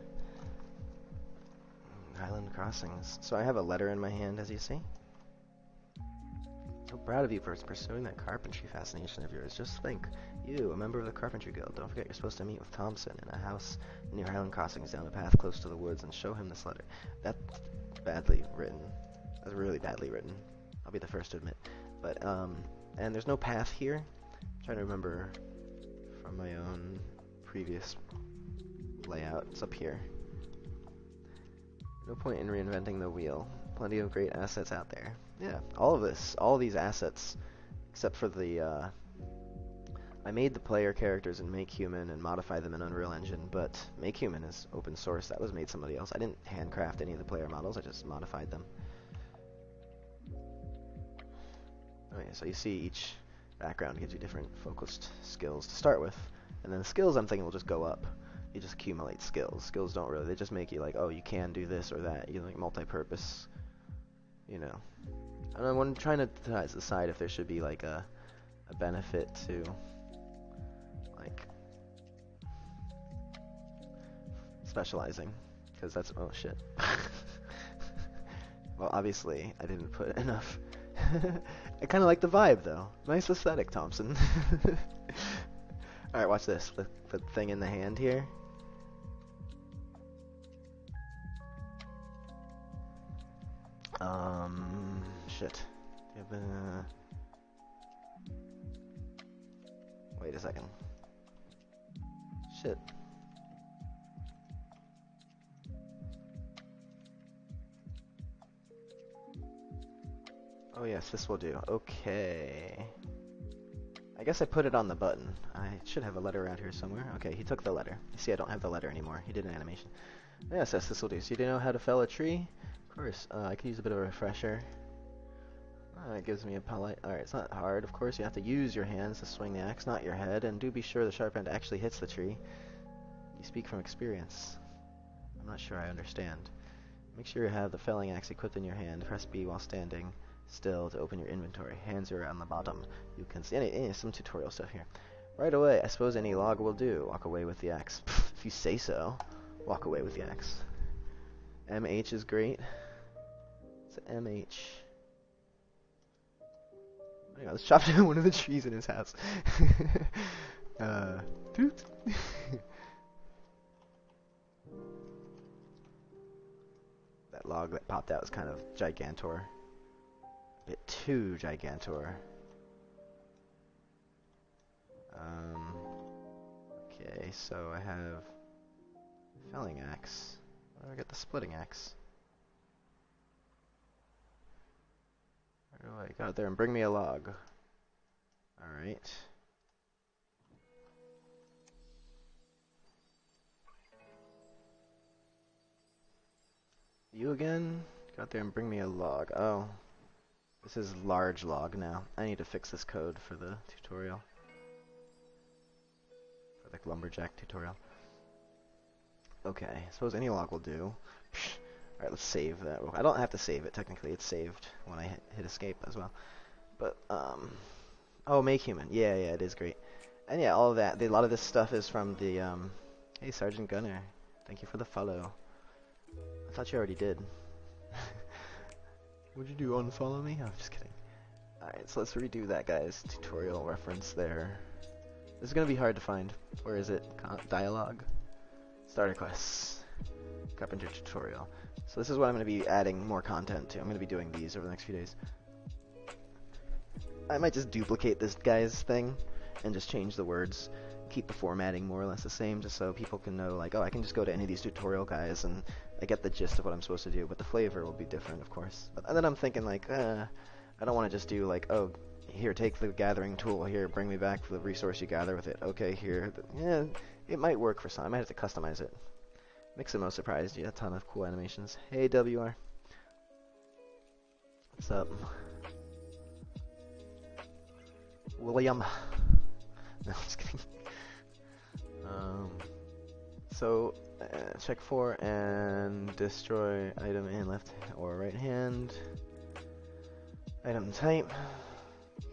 Island Crossings. So I have a letter in my hand, as you see. So proud of you for pursuing that carpentry fascination of yours. Just think, you, a member of the Carpentry Guild, don't forget you're supposed to meet with Thompson in a house near Highland Crossings down a path close to the woods and show him this letter. That's badly written. That's really badly written. I'll be the first to admit. But, and there's no path here. I'm trying to remember from my own previous layout. It's up here. No point in reinventing the wheel. Plenty of great assets out there. Yeah, all these assets, except for the, I made the player characters in Make Human and modify them in Unreal Engine, but Make Human is open source. That was made somebody else. I didn't handcraft any of the player models, I just modified them. Okay, so you see each background gives you different focused skills to start with, and then the skills I'm thinking will just go up. You just accumulate skills. Skills don't really, they just make you like, oh, you can do this or that. You like multi-purpose, you know. And I'm trying to decide if there should be like a benefit to like specializing, because that's, oh shit. Well, obviously I didn't put enough. I kind of like the vibe though. Nice aesthetic, Thompson. Alright, watch this. The thing in the hand here. Shit. Wait a second. Shit. Oh yes, this will do. Okay. I guess I put it on the button. I should have a letter around here somewhere. Okay, he took the letter. You see, I don't have the letter anymore. He did an animation. Yes, this will do. So you didn't know how to fell a tree? Of course. I could use a bit of a refresher. It gives me a polite... Alright, it's not hard. Of course, you have to use your hands to swing the axe, not your head. And do be sure the sharp end actually hits the tree. You speak from experience. I'm not sure I understand. Make sure you have the felling axe equipped in your hand. Press B while standing still to open your inventory. Hands are on the bottom. You can see some tutorial stuff here. Right away, I suppose any log will do. Walk away with the axe. If you say so. Walk away with the axe. MH is great. It's MH. I was chopped down one of the trees in his house. Toot. That log that popped out was kind of gigantor. A bit too gigantor. Okay, so I have felling axe. Where do I get the splitting axe? Where do I go out there and bring me a log? Alright. You again? Go out there and bring me a log. Oh. This is large log now. I need to fix this code for the tutorial. For the lumberjack tutorial. Okay, I suppose any log will do. Alright, let's save that. I don't have to save it, technically. It's saved when I hit escape as well. But, oh, make human. Yeah, it is great. And yeah, all of that. A lot of this stuff is from the, hey, Sergeant Gunner. Thank you for the follow. I thought you already did. What'd you do, unfollow me? I'm just kidding. Alright, so let's redo that guy's tutorial reference there. This is going to be hard to find. Where is it? Dialogue? Starter quests. Carpenter tutorial. So this is what I'm going to be adding more content to. I'm going to be doing these over the next few days. I might just duplicate this guy's thing and just change the words. Keep the formatting more or less the same just so people can know, like, oh, I can just go to any of these tutorial guys and I get the gist of what I'm supposed to do, but the flavor will be different, of course. And then I'm thinking, like, I don't want to just do, like, oh, here, take the gathering tool, here, bring me back the resource you gather with it. Okay, here. Yeah, it might work for some. I might have to customize it. Mixamo surprised you. A ton of cool animations. Hey, WR. What's up? William. No, I'm just kidding. So, check for and destroy item in left or right hand. Item type.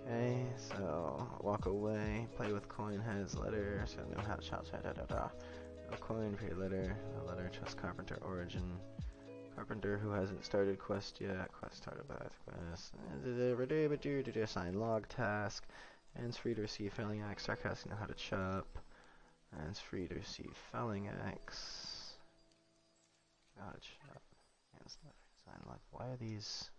Okay, so walk away. Play with coin has letter. So know how to shout. No coin for your letter. No letter. Trust carpenter origin. Carpenter who hasn't started quest yet. Quest started by quest. Assign log task. Hands free to receive felling axe. Sarcastic know how to chop. Hands free to receive felling axe. How to chop. Hands left. Assign log. Why are these?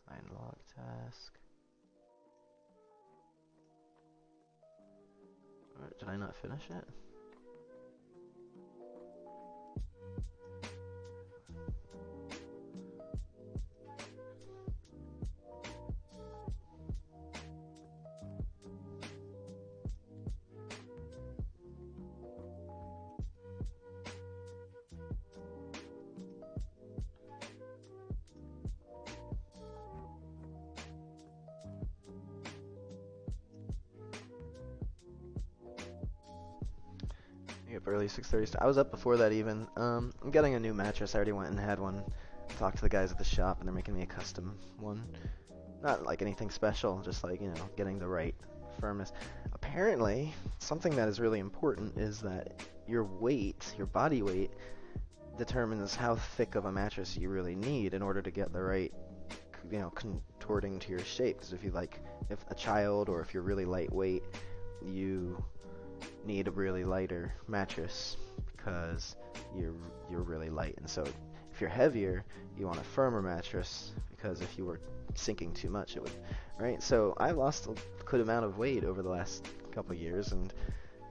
Assign log task. Did I not finish it? Up early 6:30. I was up before that even. I'm getting a new mattress. I already went and had one. Talked to the guys at the shop, and they're making me a custom one. Not like anything special, just like, you know, getting the right firmness. Apparently, something that is really important is that your weight, your body weight, determines how thick of a mattress you really need in order to get the right, you know, contorting to your shape. Because if a child or if you're really lightweight, you need a really lighter mattress because you're really light, and so if you're heavier, you want a firmer mattress because if you were sinking too much, it would, right? So I've lost a good amount of weight over the last couple of years, and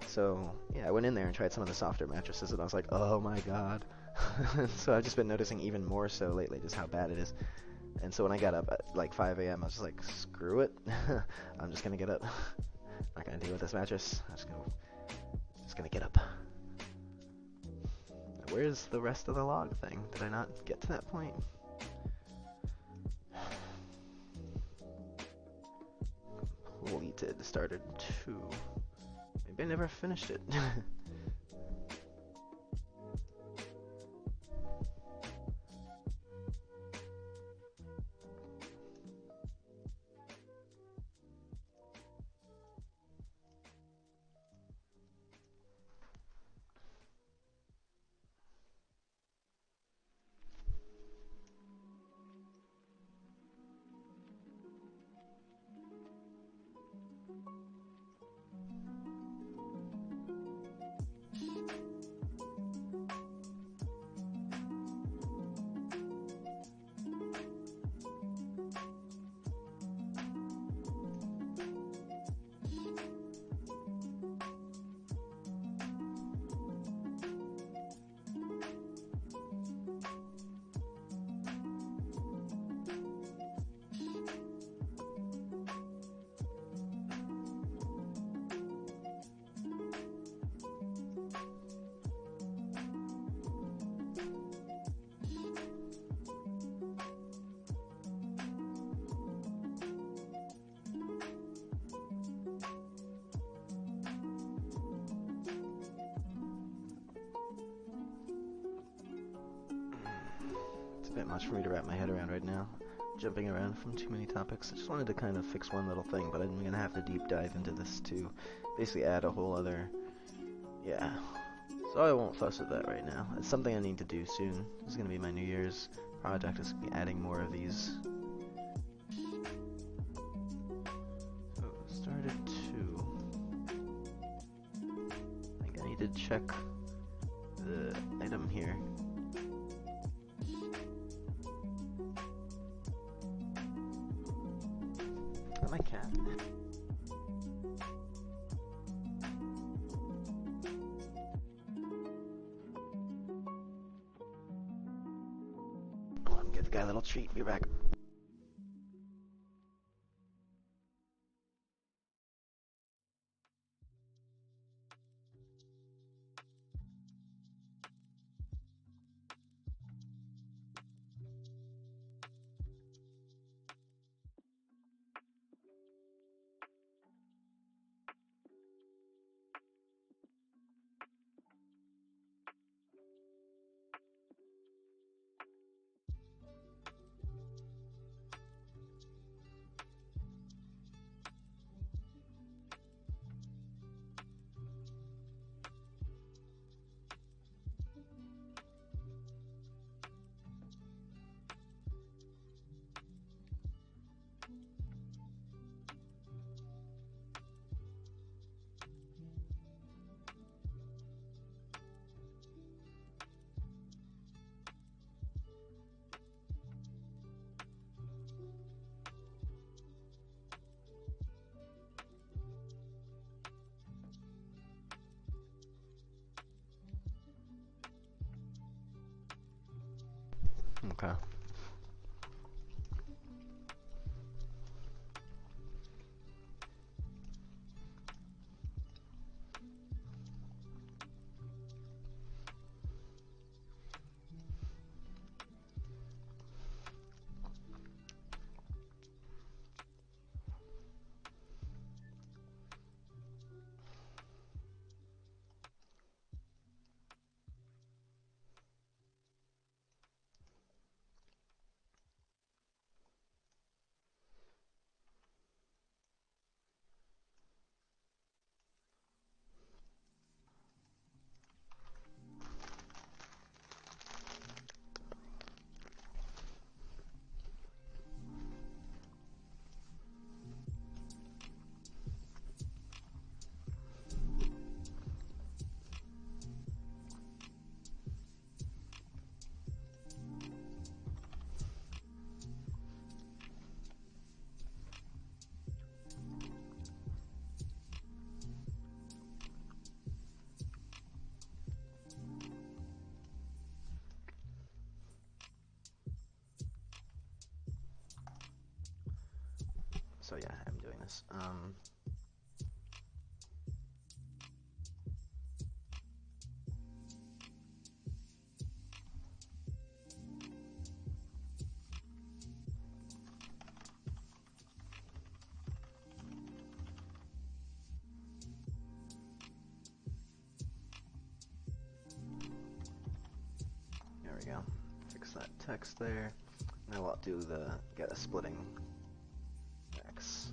so yeah, I went in there and tried some of the softer mattresses, and I was like, oh my god. So I've just been noticing even more so lately just how bad it is. And so when I got up at like 5 a.m., I was just like, screw it. I'm just gonna get up. I'm not gonna deal with this mattress. I'm just gonna get up. Where's the rest of the log thing? Did I not get to that point? Completed. Started 2. Maybe I never finished it. It's a bit much for me to wrap my head around right now. Jumping around from too many topics. I just wanted to kind of fix one little thing, but I'm going to have to deep dive into this to basically add a whole other... Yeah. So I won't fuss with that right now. It's something I need to do soon. This is going to be my New Year's project, is be adding more of these. So, started 2. I think I need to check the item here. Is that my cat? Oh, I'm gonna give the guy a little treat. Be back. Okay. So yeah, I'm doing this. There we go. Fix that text there. Now I'll do the get a splitting X.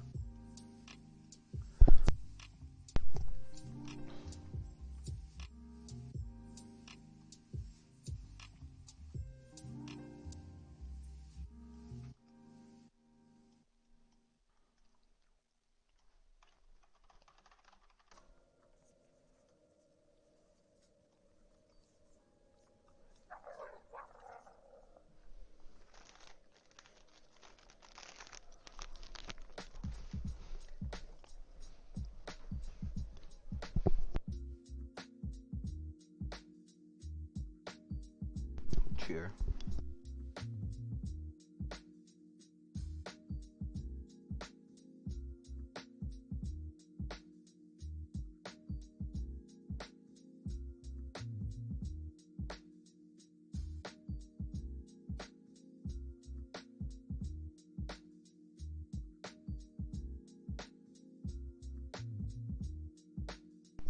Cheer.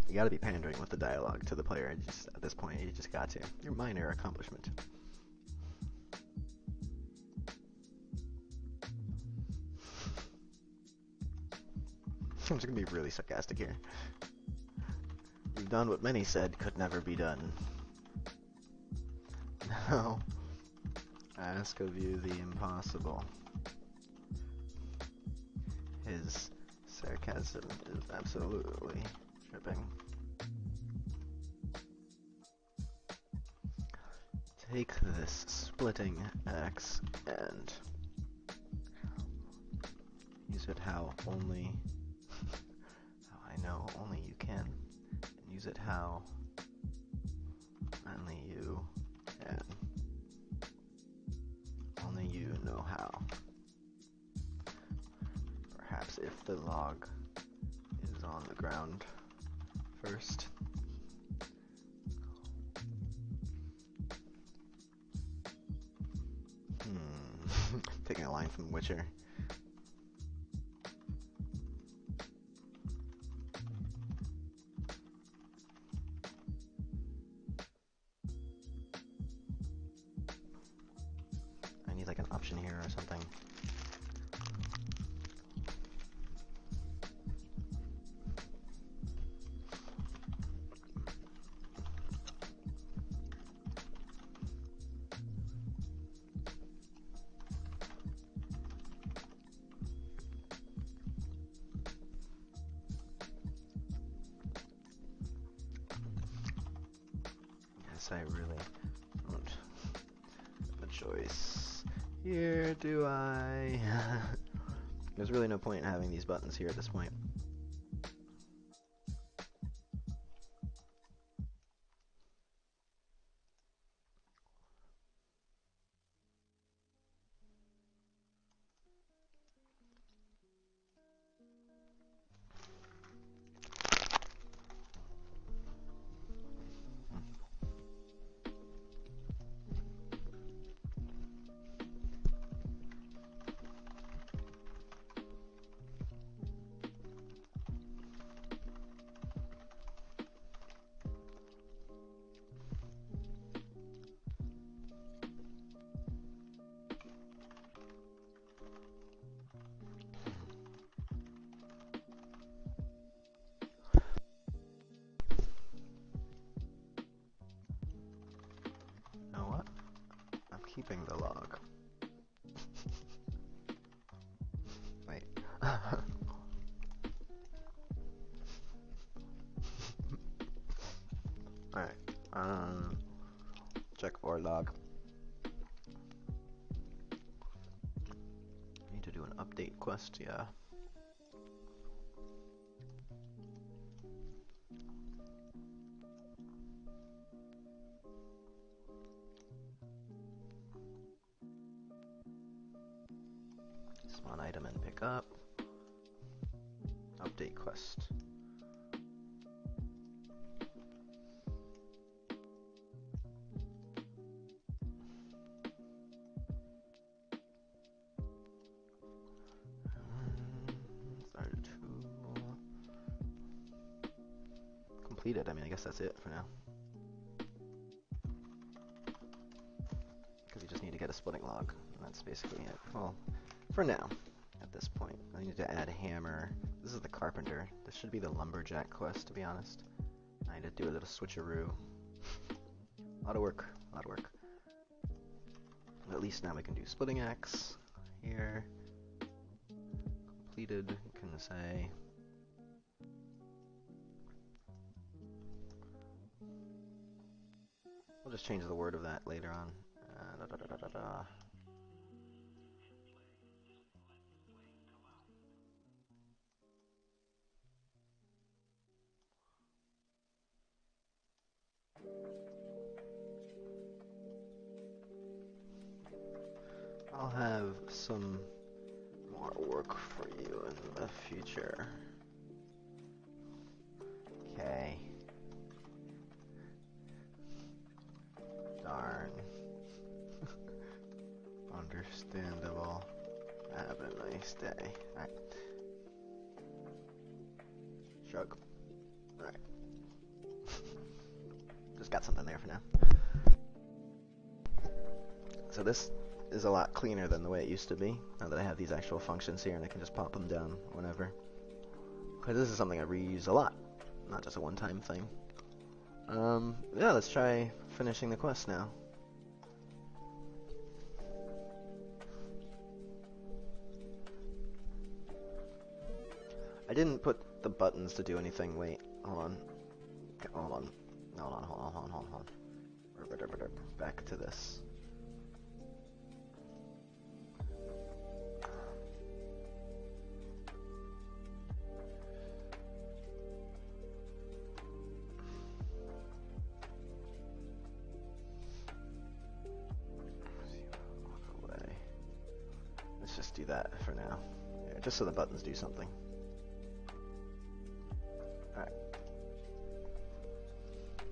You gotta be pandering with the dialogue to the player. Just at this point, you just got to. Your minor accomplishment. I'm just gonna be really sarcastic here. We've done what many said could never be done. Now, ask of you the impossible. His sarcasm is absolutely tripping. Take this splitting axe and use it how only I know only you can. And use it how only you can. Only you know how. Perhaps if the log is on the ground first. Taking a line from Witcher. I need like an option here or something. I really don't have a choice here, do I? There's really no point in having these buttons here at this point. You know what? I'm keeping the log. Wait. Alright. Check ore log. Need to do an update quest, yeah. Spawn item and pick up. Update quest. Started to completed. I mean, I guess that's it for now. Because you just need to get a splitting log, and that's basically it. Well, for now, at this point, I need to add a hammer. This is the carpenter. This should be the lumberjack quest, to be honest. I need to do a little switcheroo. A lot of work, a lot of work. But at least now we can do splitting axe here. Completed, you can say. We'll just change the word of that later on. I'll have some more work for you in the future. Okay. Darn. Understandable. Have a nice day. Alright. Shrug. Alright. Just got something there for now. So this is a lot cleaner than the way it used to be, now that I have these actual functions here and I can just pop them down whenever. Because this is something I reuse a lot, not just a one-time thing. Yeah, let's try finishing the quest now. I didn't put the buttons to do anything. Wait, hold on. Hold on. Hold on. Back to this. Walk away. Let's just do that for now. Yeah, just so the buttons do something. Alright.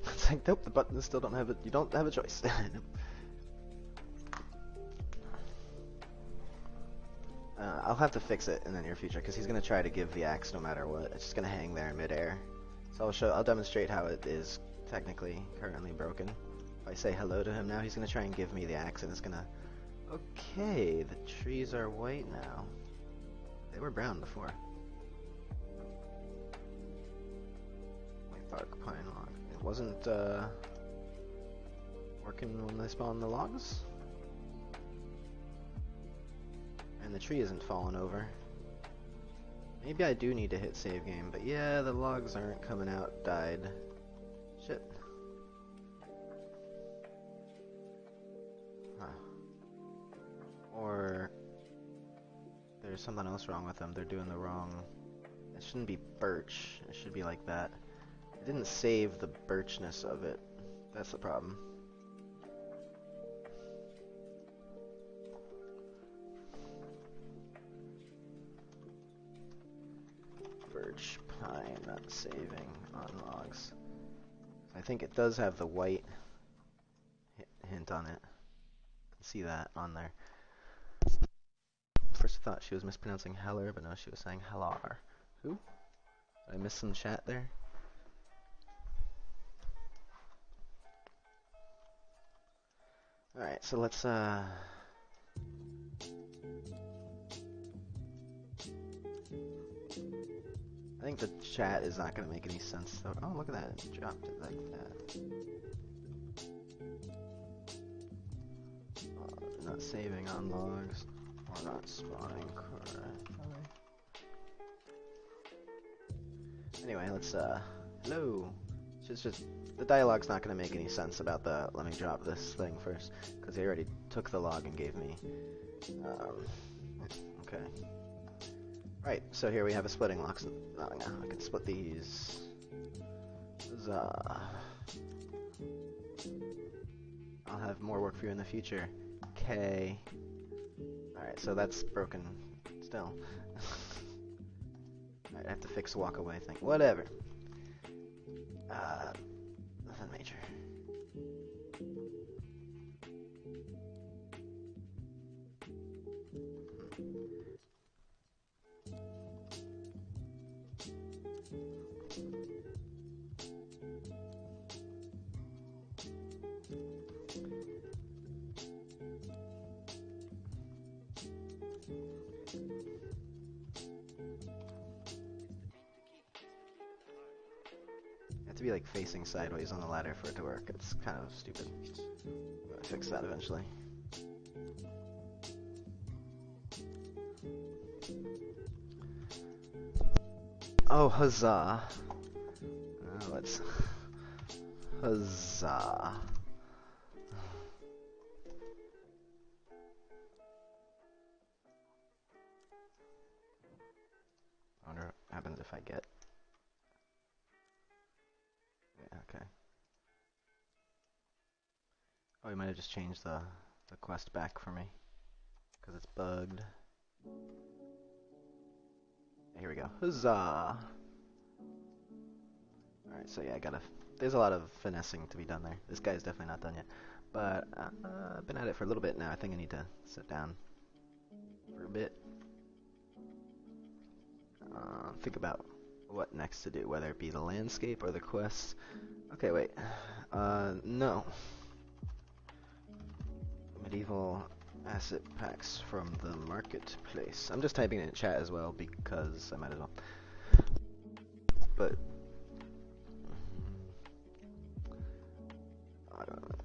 It's like, nope, the buttons still don't have it. You don't have a choice. I'll have to fix it in the near future because he's gonna try to give the axe no matter what. It's just gonna hang there in midair. So I'll demonstrate how it is technically currently broken. If I say hello to him now, he's gonna try and give me the axe, and it's gonna. Okay, the trees are white now. They were brown before. White bark pine log. It wasn't working when they spawned the logs. And the tree isn't falling over. Maybe I do need to hit save game, but yeah, the logs aren't coming out. Died. Shit. Huh. Or there's something else wrong with them. They're doing the wrong. It shouldn't be birch. It should be like that. It didn't save the birchness of it. That's the problem. Birch pine not saving on logs. I think it does have the white hint on it. See that on there. First I thought she was mispronouncing Heller, but no, she was saying Hellar. Who? Did I miss some chat there? Alright, so let's I think the chat is not going to make any sense though. Oh, look at that. It dropped it like that. Not saving on logs. Or not spawning correctly. Anyway, let's, hello. It's just, the dialogue's not going to make any sense about the, let me drop this thing first. Because they already took the log and gave me, okay. Right, so here we have a splitting lock. Oh, now I can split these. Huzzah. I'll have more work for you in the future. Okay. Alright, so that's broken still. Alright, I have to fix the walk away thing. Whatever. Nothing major. To be like facing sideways on the ladder for it to work. It's kind of stupid. I'll fix that eventually. Oh, huzzah. Let's... Huzzah. I wonder what happens if I get... Yeah, okay. Oh, he might have just changed the quest back for me. Because it's bugged. Here we go. Huzzah! Alright, so yeah, there's a lot of finessing to be done there. This guy's definitely not done yet. But I've been at it for a little bit now. I think I need to sit down for a bit. Think about what next to do, whether it be the landscape or the quests. Okay, wait. No. Medieval asset packs from the marketplace. I'm just typing it in chat as well because I might as well. but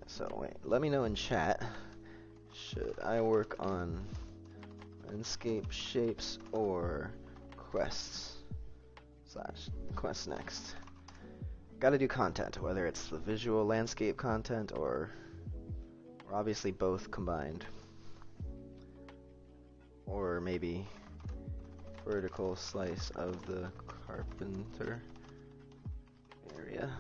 so wait, let me know in chat. Should I work on landscape shapes or quests / quests next? Gotta do content, whether it's the visual landscape content or obviously both combined. Or maybe vertical slice of the carpenter area.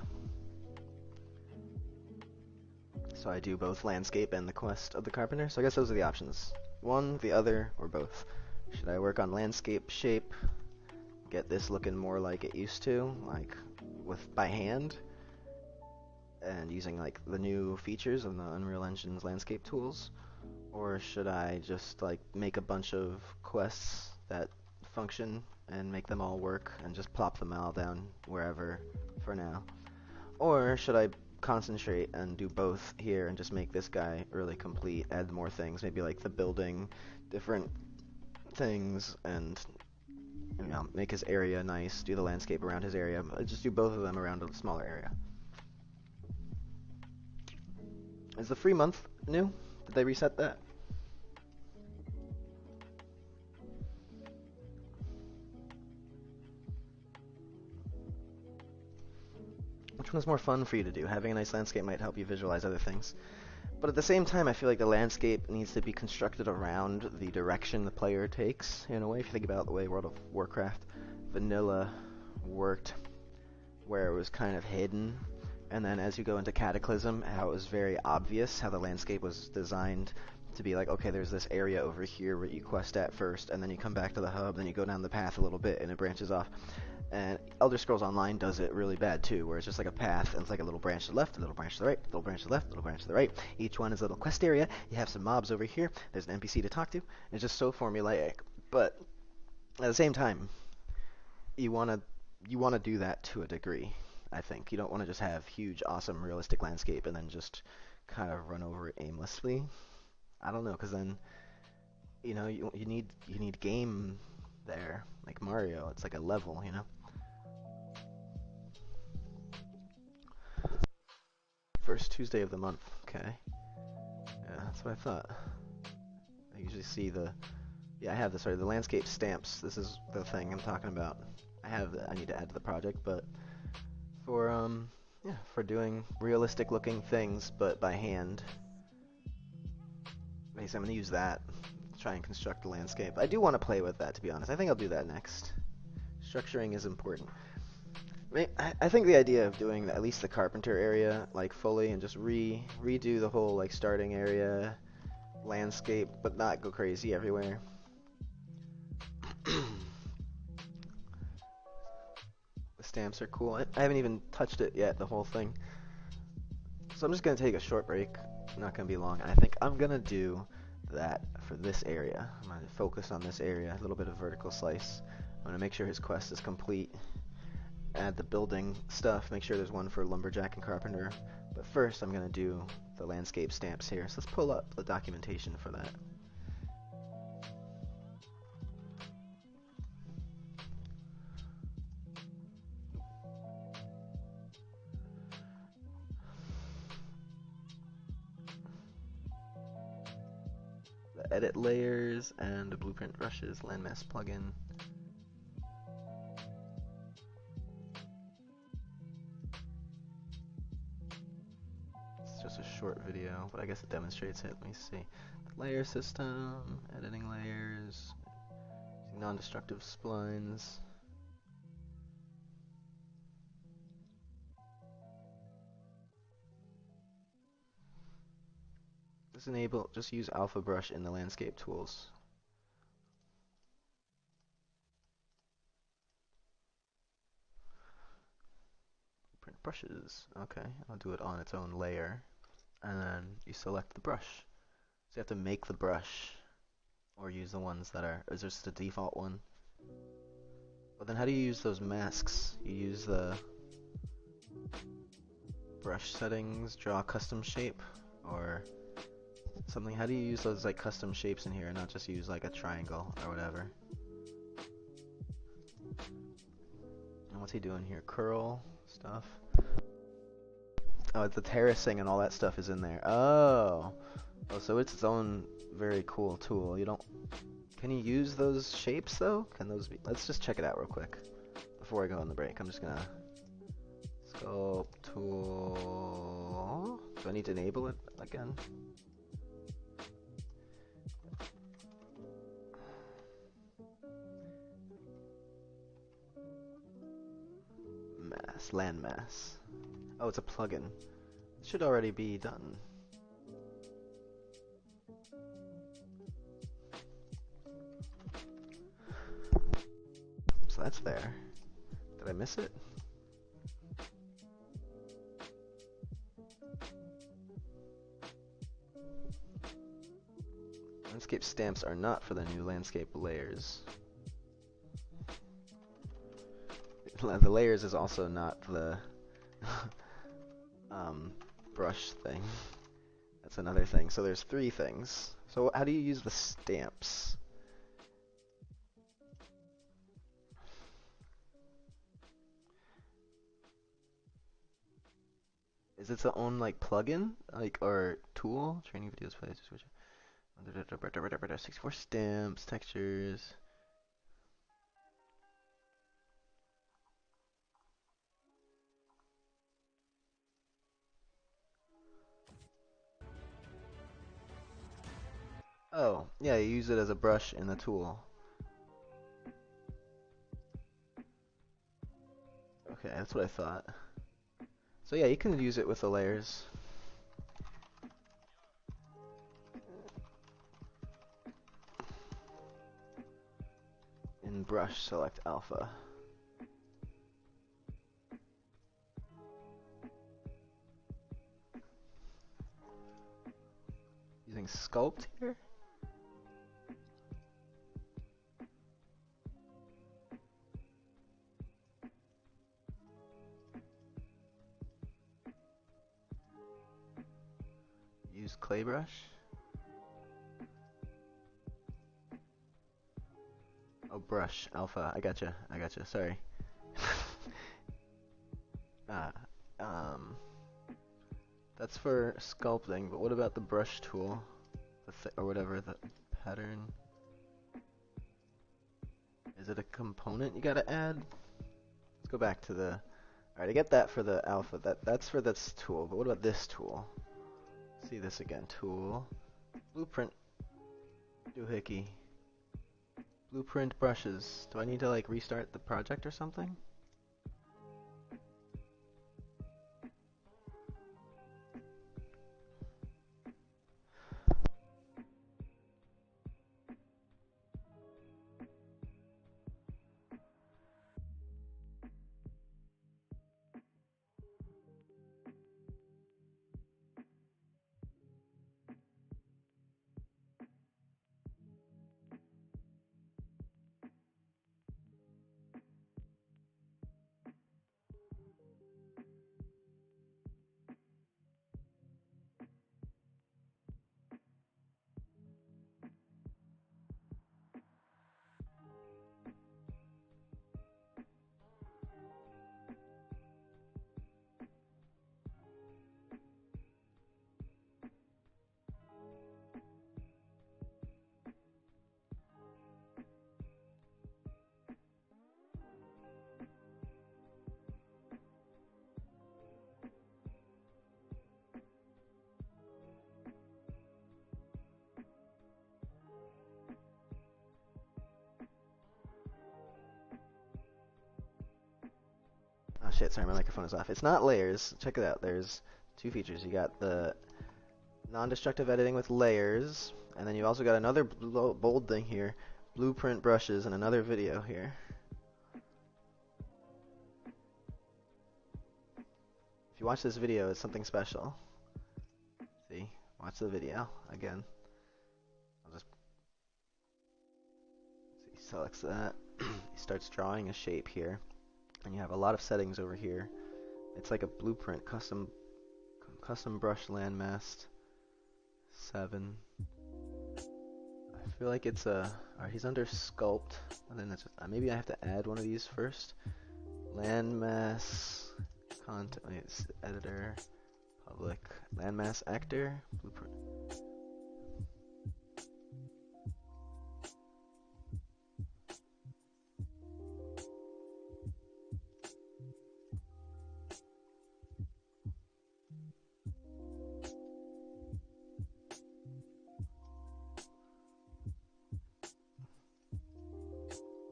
So I do both landscape and the quest of the carpenter. So I guess those are the options. One, the other, or both. Should I work on landscape shape, get this looking more like it used to, like by hand, and using like the new features of the Unreal Engine's landscape tools? Or should I just like make a bunch of quests that function and make them all work and just plop them all down wherever for now? Or should I concentrate and do both here and just make this guy really complete, add more things, maybe like the building, different things, and make his area nice, do the landscape around his area, just do both of them around a smaller area. Is the free month new? Did they reset that? Which one's more fun for you to do? Having a nice landscape might help you visualize other things. But at the same time, I feel like the landscape needs to be constructed around the direction the player takes, in a way. If you think about the way World of Warcraft vanilla worked, where it was kind of hidden, and then as you go into Cataclysm, how it was very obvious how the landscape was designed to be like, okay, there's this area over here where you quest at first, and then you come back to the hub, then you go down the path a little bit, and it branches off. And Elder Scrolls Online does it really bad too, where it's just like a path, and it's like a little branch to the left, a little branch to the right, a little branch to the left, a little branch to the right. Each one is a little quest area. You have some mobs over here. There's an NPC to talk to. It's just so formulaic. But at the same time, you want to do that to a degree, I think. You don't want to just have huge, awesome, realistic landscape and then just kind of run over it aimlessly. I don't know, because then, you need game there. Like Mario, it's like a level, First Tuesday of the month. Okay. Yeah, that's what I thought. I usually see I have the landscape stamps. This is the thing I'm talking about. I need to add to the project, but for doing realistic looking things, but by hand. Basically, I'm gonna use that to try and construct the landscape. I do want to play with that, to be honest. I think I'll do that next. Structuring is important. I think the idea of doing at least the carpenter area like fully and just redo the whole like starting area landscape, but not go crazy everywhere. The stamps are cool. I haven't even touched it yet, the whole thing. So I'm just gonna take a short break. Not gonna be long. I think I'm gonna do that for this area. I'm gonna focus on this area, a little bit of vertical slice. I'm gonna make sure his quest is complete. Add the building stuff, make sure there's one for lumberjack and carpenter. But first I'm going to do the landscape stamps here. So let's pull up the documentation for that. The edit layers and the blueprint brushes landmass plugin. A short video, but I guess it demonstrates it. Let me see. The layer system, editing layers, using non-destructive splines. Just use Alpha Brush in the landscape tools. Print brushes. Okay, I'll do it on its own layer. And then you select the brush. So you have to make the brush, or use the ones that are, is this the default one? But then how do you use those masks? You use the brush settings, draw custom shape, or something. How do you use those like custom shapes in here and not just use like a triangle or whatever? And what's he doing here? Curl stuff. Oh, the terracing and all that stuff is in there. Oh. Oh, so it's its own very cool tool. You don't... Can you use those shapes, though? Can those be... Let's just check it out real quick. Before I go on the break, I'm just gonna... Sculpt tool... Do I need to enable it again? Mass. Landmass. Oh, it's a plugin. It should already be done. So that's there. Did I miss it? Landscape stamps are not for the new landscape layers. The layers is also not the brush thing. That's another thing. So there's 3 things. So how do you use the stamps? Is it its own like plugin, like or tool? Training videos, plays, switch. 64 stamps, textures. Oh, yeah, you use it as a brush in the tool. Okay, that's what I thought. So yeah, you can use it with the layers. In brush, select alpha. Using sculpt here? Use clay brush. Oh, brush, alpha. I gotcha. Sorry. uh, that's for sculpting, but what about the brush tool? Or whatever, the pattern. Is it a component you gotta add? Let's go back to the... Alright, I get that for the alpha. That's for this tool, but what about this tool? See this again. Tool. Blueprint. Doohickey. Blueprint brushes. Do I need to like restart the project or something? Oh shit, sorry, my microphone is off. It's not layers. Check it out. There's 2 features. You got the non-destructive editing with layers, and then you also got another bold thing here, blueprint brushes, and another video here. If you watch this video, it's something special. See? Watch the video again. I'll just see, he selects that. He starts drawing a shape here, and you have a lot of settings over here. It's like a blueprint, custom brush landmass 7. I feel like it's a... Alright, he's under sculpt, and then it's maybe I have to add one of these first. Landmass content. Wait, it's editor. Public. Landmass actor. Blueprint.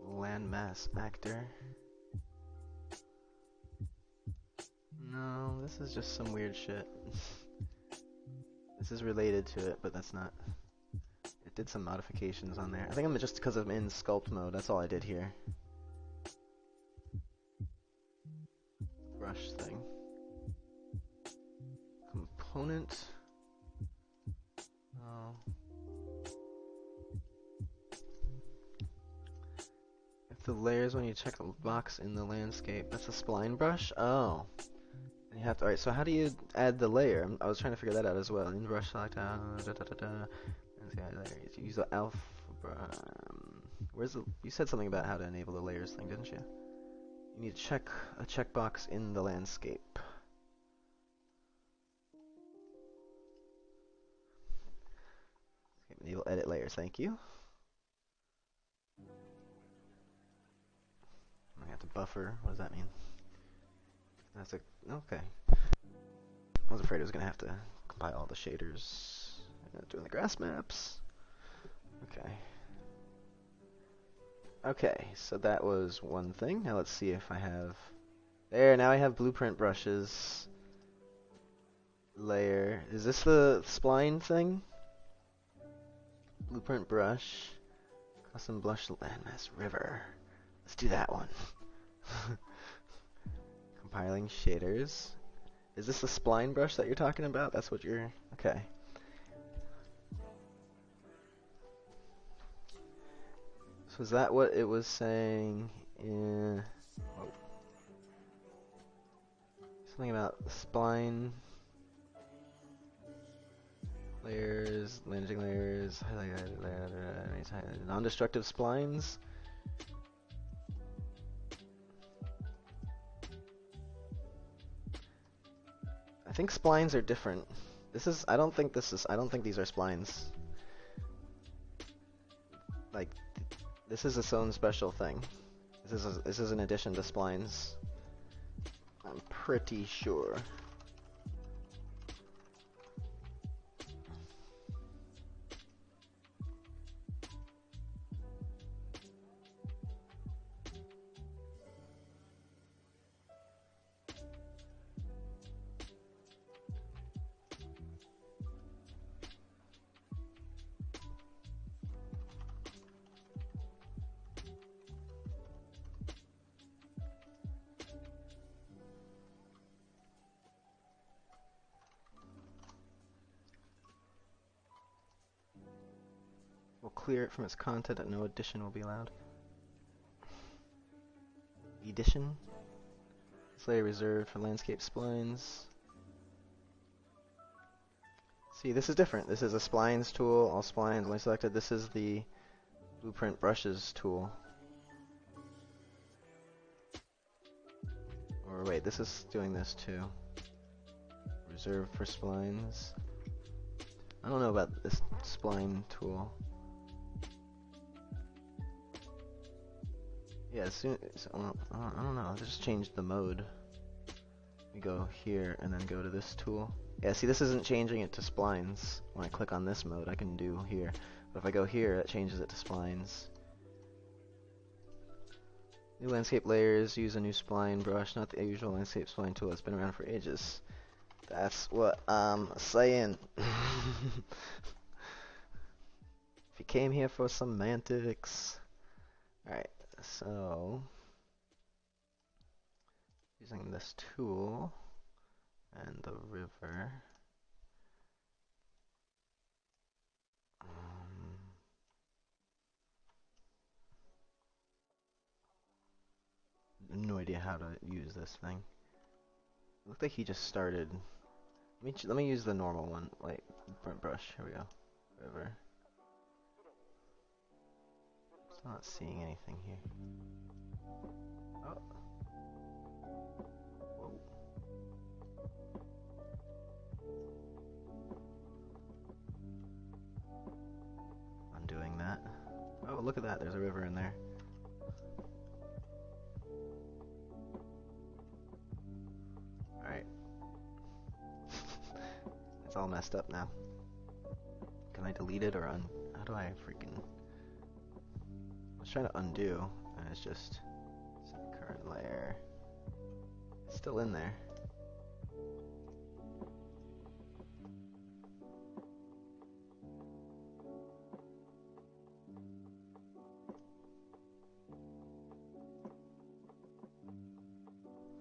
Landmass actor. No, this is just some weird shit. This is related to it, but that's not. It did some modifications on there. I think I'm just because I'm in sculpt mode. That's all I did here. Brush thing. Component. Oh. If the layers when you check the box in the landscape, that's a spline brush? Oh. And you have to, alright, so how do you add the layer? I was trying to figure that out as well. In brush select, you use the alpha. Where's the? You said something about how to enable the layers thing, didn't you? You need to check a checkbox in the landscape. Enable edit layers. Thank you. I have to buffer. What does that mean? That's a okay. I was afraid I was gonna have to compile all the shaders. Doing the grass maps. Okay. Okay, so that was one thing. Now let's see if I have... There, now I have blueprint brushes. Layer. Is this the spline thing? Blueprint brush. Custom blush landmass river. Let's do that one. Compiling shaders. Is this the spline brush that you're talking about? That's what you're... Okay. So is that what it was saying in... Oh. Something about spline... Layers, managing layers, non-destructive splines. I think splines are different. I don't think these are splines. Like, this is its own special thing. This is an addition to splines. I'm pretty sure. We'll clear it from its content and no addition will be allowed. Edition. This layer reserved for landscape splines. See, this is different. This is a splines tool, all splines only selected. This is the blueprint brushes tool. Or wait, this is doing this too. Reserved for splines. I don't know about this spline tool. Yeah, as soon as, I don't know, I'll just change the mode. We go here and then go to this tool. Yeah, see, this isn't changing it to splines. When I click on this mode, I can do here. But if I go here, it changes it to splines. New landscape layers, use a new spline brush, not the usual landscape spline tool that's been around for ages. That's what I'm saying. If you came here for semantics. Alright, so using this tool and the river. No idea how to use this thing. It looked like he just started. Let me use the normal one, like print brush. Here we go. River. Still not seeing anything here. Oh. Oh, look at that, there's a river in there. Alright. It's all messed up now. Can I delete it or how do I freaking... I was trying to undo, and it's just set current layer. It's still in there.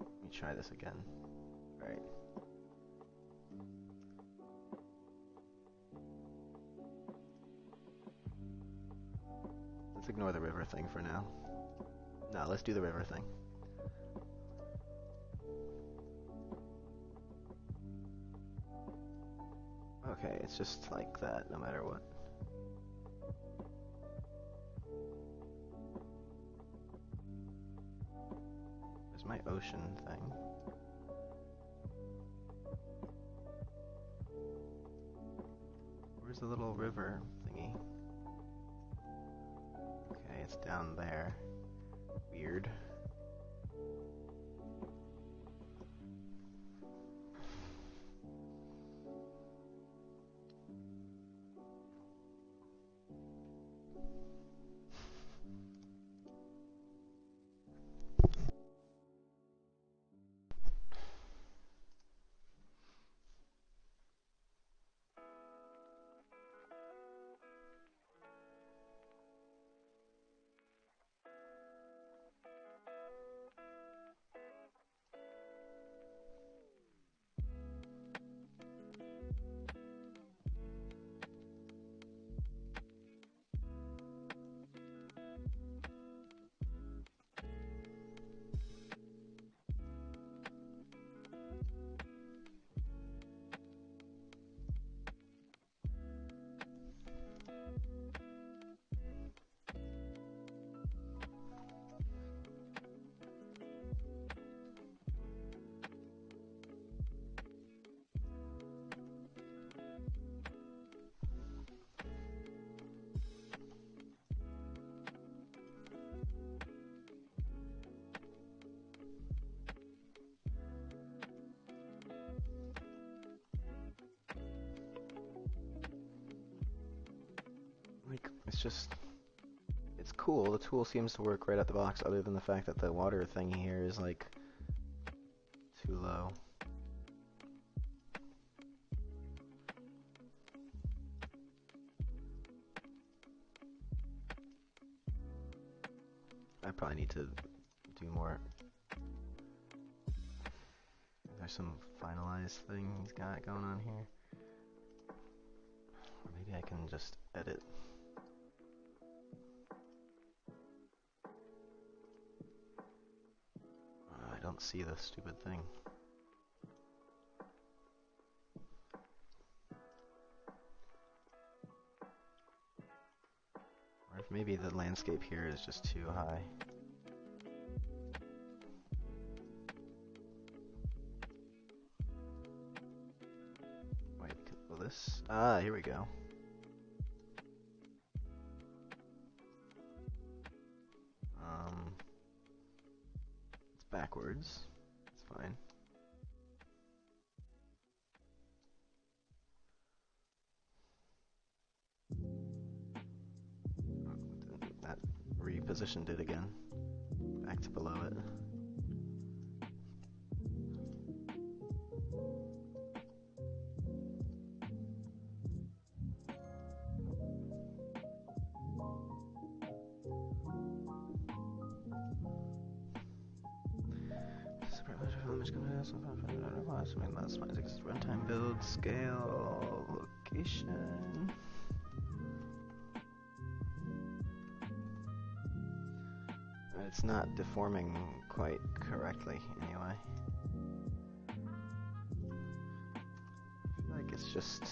Let me try this again. Right. Let's ignore the river thing for now. No, let's do the river thing. Okay, it's just like that no matter what. There's my ocean thing. Where's the little river thingy? Okay, it's down there. Weird. It's just, it's cool. The tool seems to work right out the box, other than the fact that the water thing here is like too low. I probably need to do more. There's some finalized thing he's got going on here. Or maybe I can just edit. I don't see the stupid thing. Or if maybe the landscape here is just too high. Wait, will this? Ah, here we go. It's backwards. It's fine. That repositioned it again. Back to below it. Runtime build, scale, location. It's not deforming quite correctly anyway. I feel like it's just...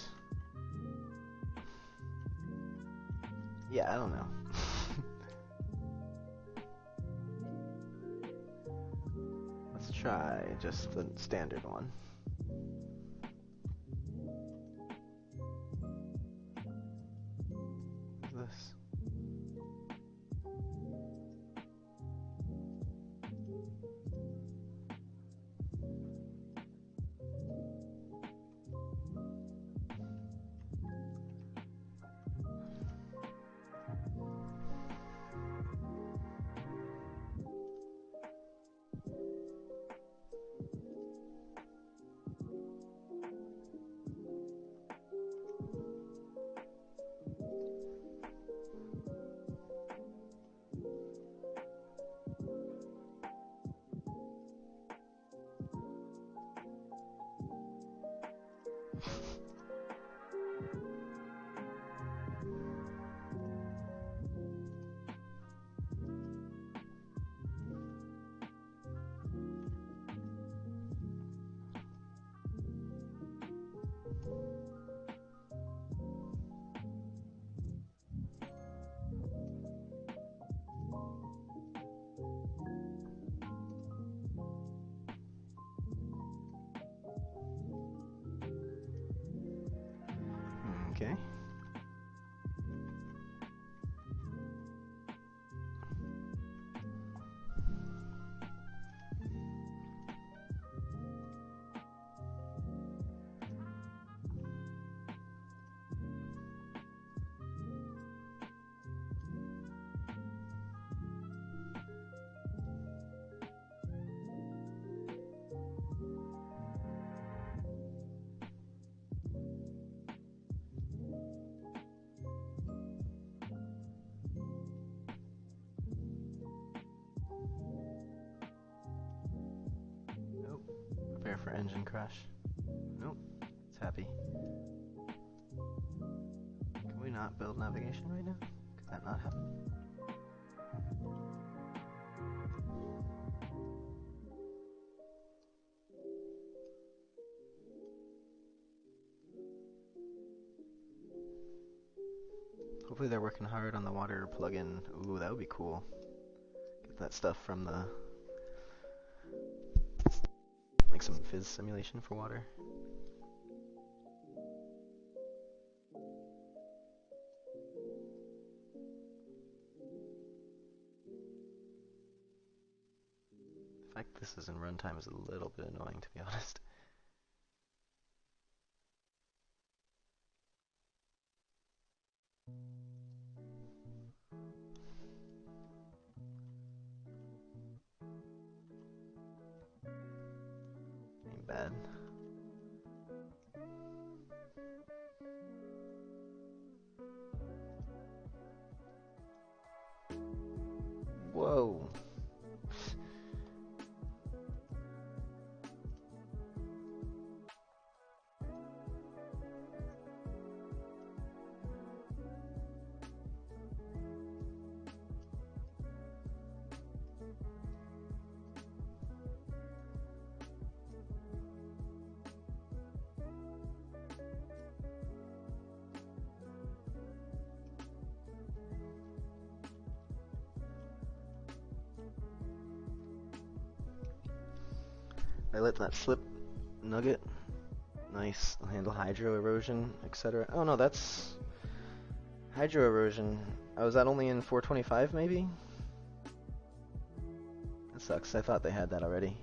yeah, I don't know. Let's try just the standard one. What's this? Okay. Prepare for engine crash. Nope, it's happy. Can we not build navigation right now? Could that not happen? Hopefully they're working hard on the water plugin. Ooh, that would be cool. Get that stuff from the... like some fizz simulation for water. The fact this is in runtime is a little bit annoying, to be honest. Ain't bad. Whoa. I let that slip nugget. Nice. I'll handle hydro erosion, etc. Oh no, that's hydro erosion. Oh, is that only in 425 maybe? That sucks. I thought they had that already.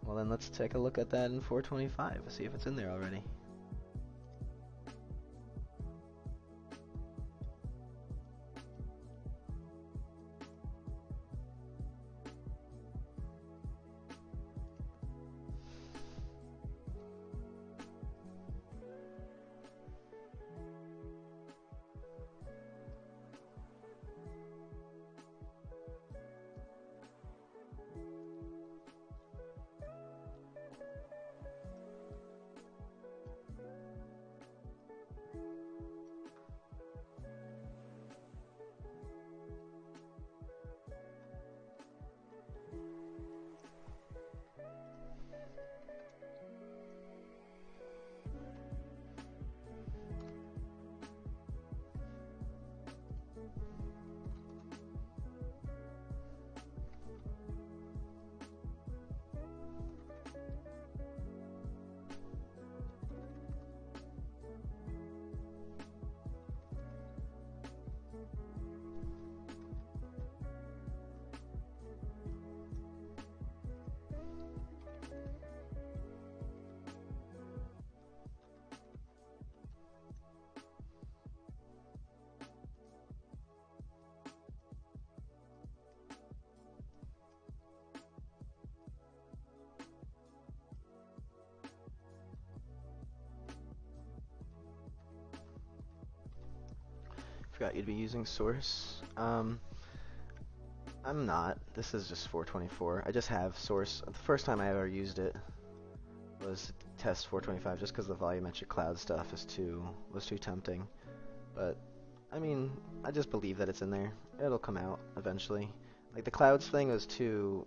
Well then let's take a look at that in 425, see if it's in there already. Forgot you'd be using source. I'm not. This is just 424. I just have source. The first time I ever used it was to test 425, just because the volumetric cloud stuff was too tempting. But I mean, I just believe that it's in there. It'll come out eventually. Like the clouds thing was too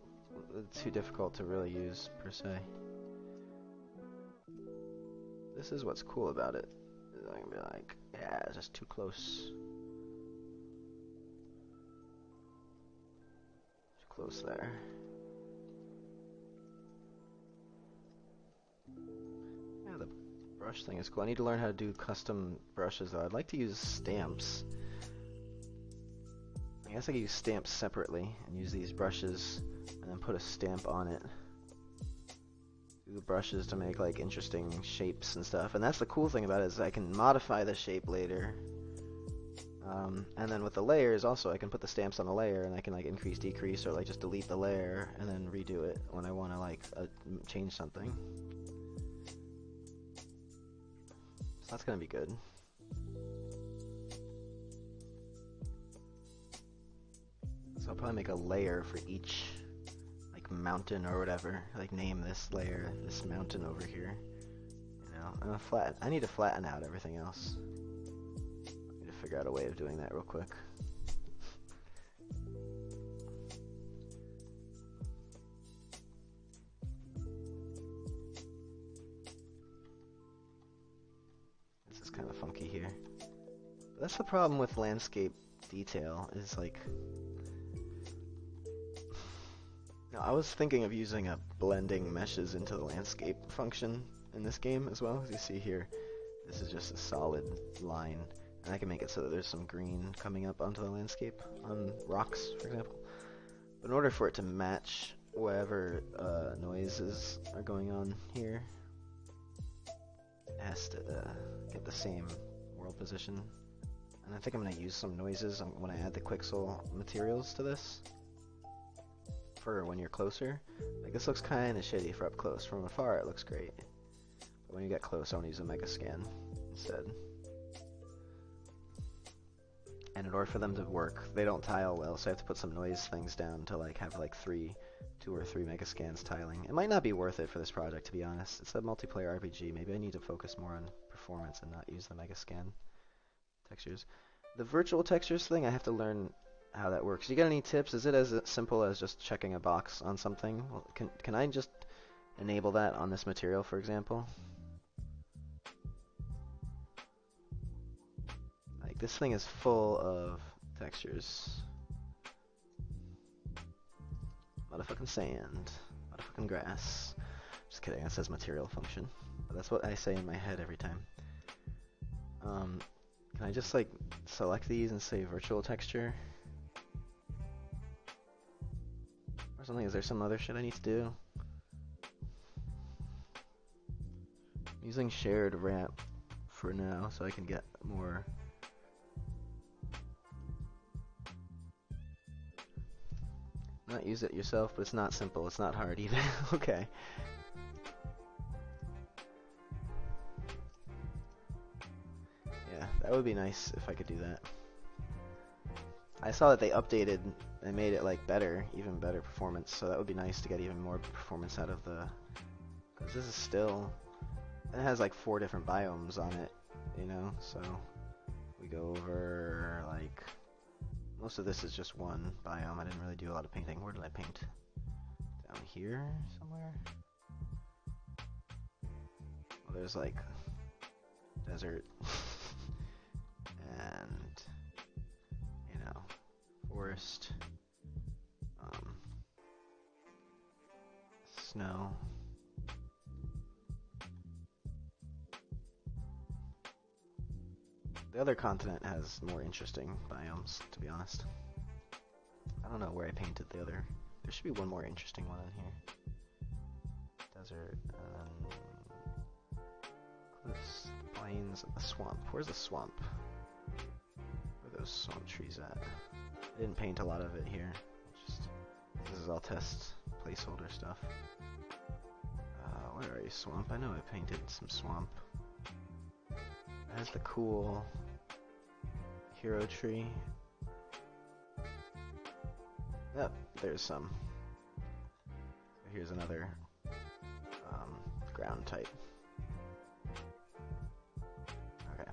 difficult to really use per se. This is what's cool about it. I can be like, yeah, it's just too close. Close there. Yeah, the brush thing is cool. I need to learn how to do custom brushes though. I'd like to use stamps. I guess I could use stamps separately and use these brushes and then put a stamp on it. Do the brushes to make like interesting shapes and stuff. And that's the cool thing about it, is I can modify the shape later. And then with the layers also, I can put the stamps on the layer and I can like increase, decrease, or like just delete the layer and then redo it when I want to like change something. So that's gonna be good. So I'll probably make a layer for each like mountain or whatever. Like name this layer, this mountain over here. You know, and I need to flatten out everything else. I need to figure out a way of doing that real quick. This is kind of funky here. But that's the problem with landscape detail, is like, now, I was thinking of using a blending meshes into the landscape function in this game as well. As you see here, this is just a solid line, and I can make it so that there's some green coming up onto the landscape on rocks, for example. But in order for it to match whatever noises are going on here, it has to get the same world position. And I think I'm going to use some noises when I add the Quixel materials to this. For when you're closer. Like, this looks kind of shitty for up close. From afar it looks great, but when you get close I want to use a mega scan instead. And in order for them to work, they don't tile well, so I have to put some noise things down to like have like 2 or 3 mega scans tiling. It might not be worth it for this project, to be honest. It's a multiplayer RPG. Maybe I need to focus more on performance and not use the mega scan textures. The virtual textures thing, I have to learn how that works. You got any tips? Is it as simple as just checking a box on something? Well, can I just enable that on this material, for example? Like, this thing is full of textures. Motherfucking sand. Motherfucking grass. Just kidding, it says material function. But that's what I say in my head every time. Can I just like select these and say virtual texture? Or something? Is there some other shit I need to do? I'm using shared ramp for now so I can get more. Not use it yourself, but it's not simple. It's not hard either. Okay. Yeah, that would be nice if I could do that. I saw that they updated and made it like better, even better performance, so that would be nice to get even more performance out of the, because this is still, it has like 4 different biomes on it, you know, so we go over like, most of this is just one biome. I didn't really do a lot of painting. Where did I paint? Down here somewhere? Well, there's like desert and, you know, forest, snow. The other continent has more interesting biomes, to be honest. I don't know where I painted the other. There should be one more interesting one in here. Desert, cliffs, plains, a swamp. Where's the swamp? Where are those swamp trees at? I didn't paint a lot of it here. This is all test placeholder stuff. Where are you, swamp? I know I painted some swamp. It has the cool hero tree. Yep, there's some. Here's another ground type. Okay.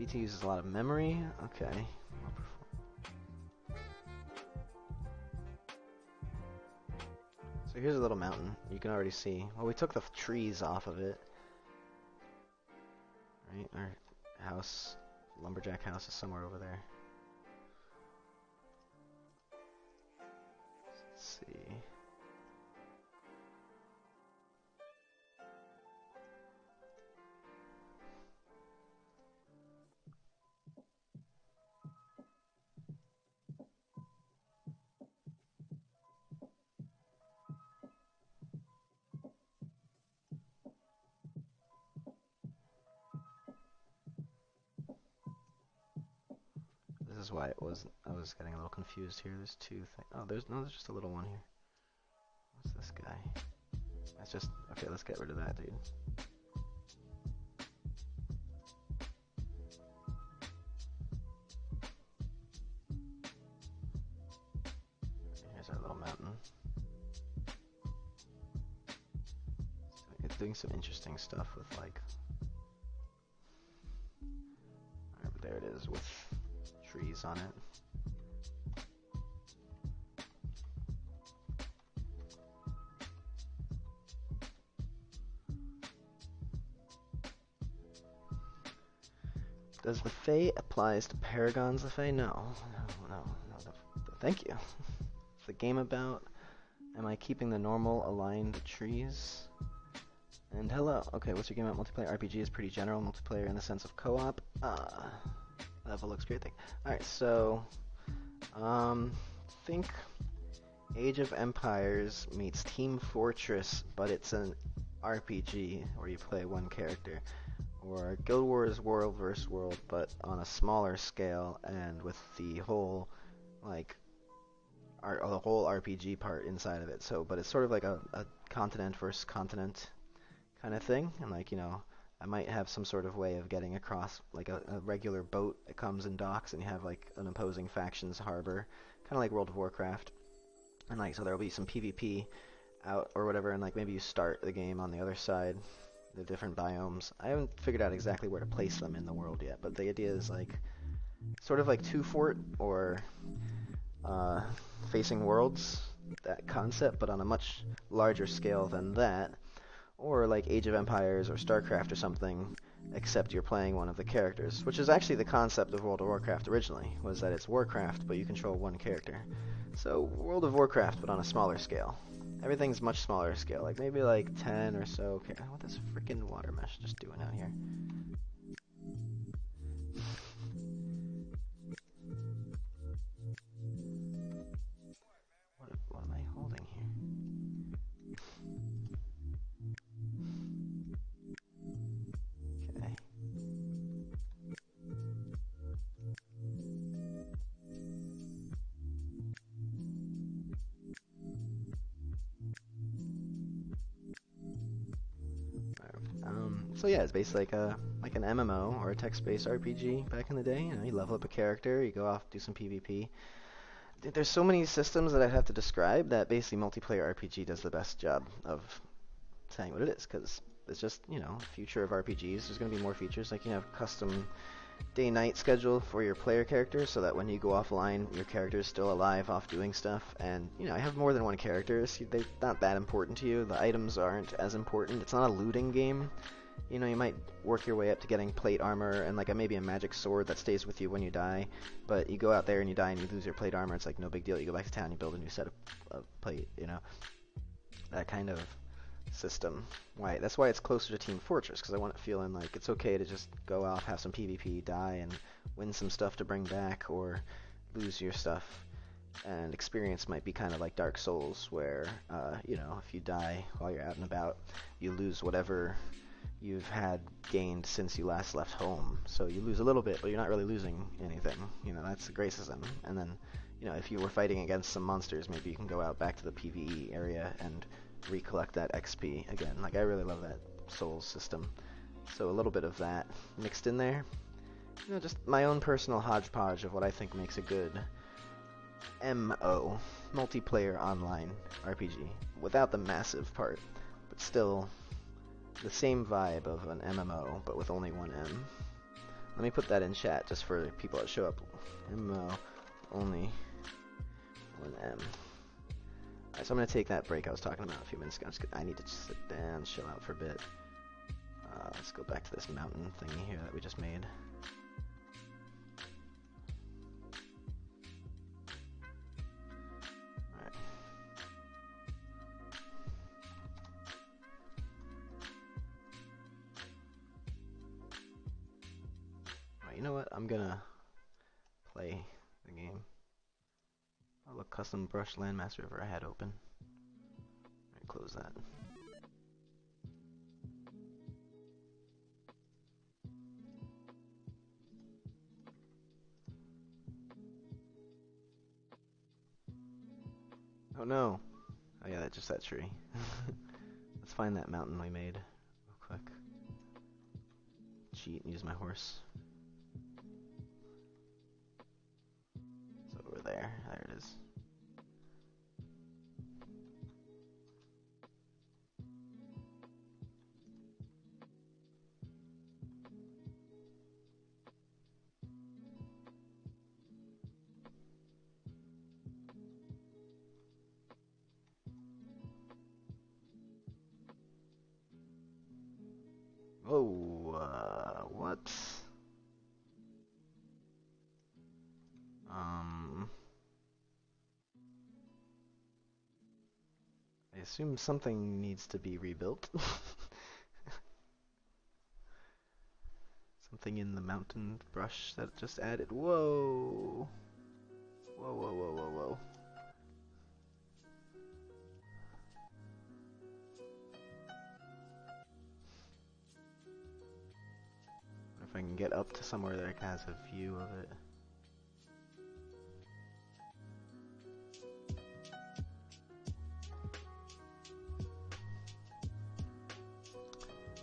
VT uses a lot of memory. Okay. So here's a little mountain. You can already see. Well, we took the trees off of it. Right? Our house, lumberjack house, is somewhere over there. Let's see. is why I was getting a little confused here. There's two things. Oh, there's just a little one here. What's this guy? That's just okay. Let's get rid of that, dude. Here's our little mountain. It's doing some interesting stuff with like. There it is with trees on it. Does the Fey applies to Paragons? The Fey? No. Thank you. What's the game about? Am I keeping the normal aligned trees? And hello. Okay, what's your game about? Multiplayer RPG is pretty general. Multiplayer in the sense of co-op. Level looks great. Alright, so think Age of Empires meets Team Fortress, but it's an RPG where you play one character. Or Guild Wars World vs. World, but on a smaller scale and with the whole like the whole RPG part inside of it. So, but it's sort of like a continent versus continent kind of thing, and like, you know, I might have some sort of way of getting across like a regular boat that comes and docks, and you have like an opposing faction's harbor, kind of like World of Warcraft, and like so there'll be some PvP out or whatever, and like maybe you start the game on the other side, the different biomes. I haven't figured out exactly where to place them in the world yet, but the idea is like sort of like Two Fort or Facing Worlds, that concept, but on a much larger scale than that. Or like Age of Empires or StarCraft or something, except you're playing one of the characters, which is actually the concept of World of Warcraft originally, was that it's Warcraft, but you control one character. So World of Warcraft, but on a smaller scale. Everything's much smaller scale, like maybe like 10 or so. Okay, what this freaking water mesh just doing out here? What am I holding here? Okay. So yeah, it's basically like an MMO or a text-based RPG back in the day. You know, you level up a character, you go off, do some PvP. There's so many systems that I'd have to describe that basically multiplayer RPG does the best job of saying what it is, because it's just, you know, future of RPGs. There's going to be more features, like you have custom day-night schedule for your player character, so that when you go offline, your character is still alive off doing stuff. And, you know, I have more than one character, so they're not that important to you. The items aren't as important. It's not a looting game. You know, you might work your way up to getting plate armor and like maybe a magic sword that stays with you when you die, but you go out there and you die and you lose your plate armor, it's like no big deal. You go back to town, you build a new set of plate, you know, that kind of system. That's why it's closer to Team Fortress, because I want it feeling like it's okay to just go out, have some PvP, die, and win some stuff to bring back, or lose your stuff. And experience might be kind of like Dark Souls, where, you know, if you die while you're out and about, you lose whatever you've had gained since you last left home. So you lose a little bit, but you're not really losing anything. You know, that's the great system. And then, you know, if you were fighting against some monsters, maybe you can go out back to the PvE area and recollect that XP again. Like, I really love that Souls system. So a little bit of that mixed in there. You know, just my own personal hodgepodge of what I think makes a good MO, multiplayer online RPG, without the massive part, but still the same vibe of an MMO, but with only one M. Let me put that in chat just for people that show up. MMO, only one M. Alright, so I'm going to take that break I was talking about a few minutes ago. I need to just sit down, chill out for a bit. Let's go back to this mountain thingy here that we just made. Alright. Alright, you know what? I'm gonna play the game. I'll look custom brush landmaster river I had open. Alright, close that. Oh no. Oh yeah, just that tree. Let's find that mountain we made real quick. Cheat and use my horse. It's over there. There it is. Whoa, what? I assume something needs to be rebuilt. Something in the mountain brush that just added. Whoa! Whoa, whoa, whoa, whoa, whoa. If I can get up to somewhere that has a view of it.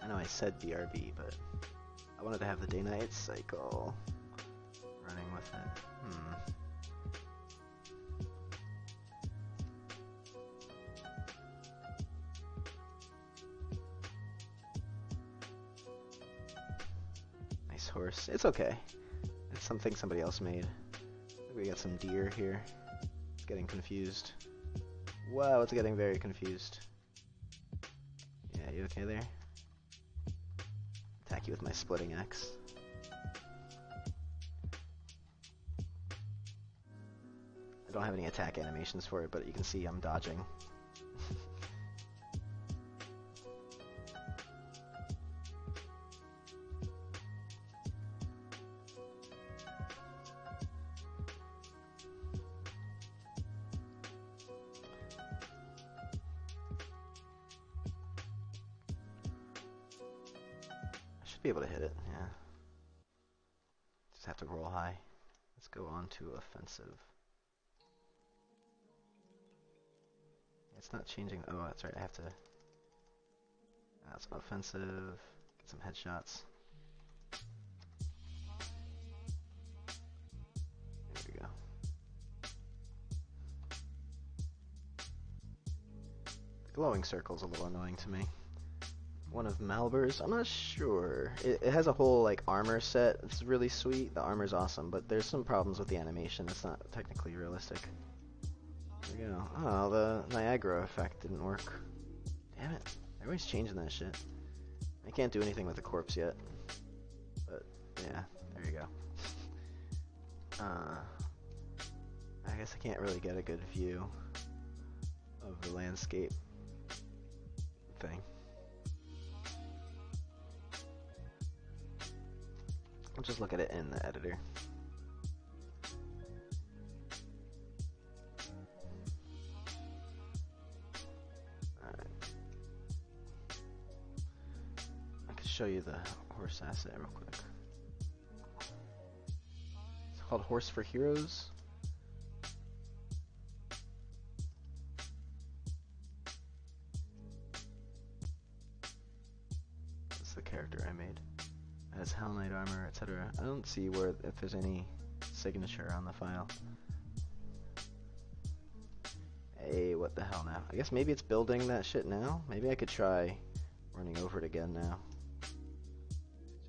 I know I said BRB, but I wanted to have the day-night cycle running with it. Nice horse. It's okay. It's something somebody else made. We got some deer here. It's getting confused. Wow, it's getting very confused. Yeah, you okay there? Attack you with my splitting axe. I don't have any attack animations for it, but you can see I'm dodging. Be able to hit it, yeah. Just have to roll high. Let's go on to offensive. It's not changing. Oh, that's right. I have to. That's offensive. Get some headshots. There we go. The glowing circle's a little annoying to me. One of Malbur's, I'm not sure. It has a whole like armor set. It's really sweet. The armor's awesome, but there's some problems with the animation. It's not technically realistic. There we go. Oh, the Niagara effect didn't work. Damn it. Everybody's changing that shit. I can't do anything with the corpse yet. But yeah, there you go. I guess I can't really get a good view of the landscape thing. I'll just look at it in the editor. Alright. I can show you the horse asset real quick. It's called Horse for Heroes. That's the character I made. It has Hell Knight armor, etc. I don't see where if there's any signature on the file. Hey, what the hell now? I guess maybe it's building that shit now. Maybe I could try running over it again now.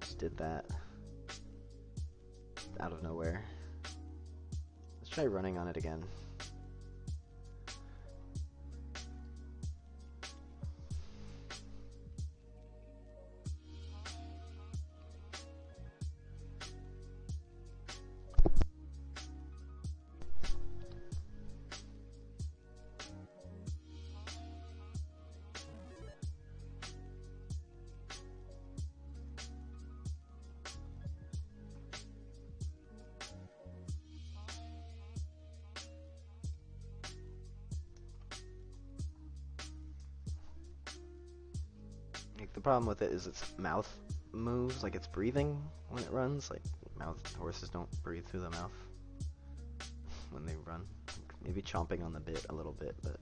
Just did that out of nowhere. Let's try running on it again. The problem with it is its mouth moves, like it's breathing when it runs. Like horses don't breathe through the mouth when they run. maybe chomping on the bit a little bit, but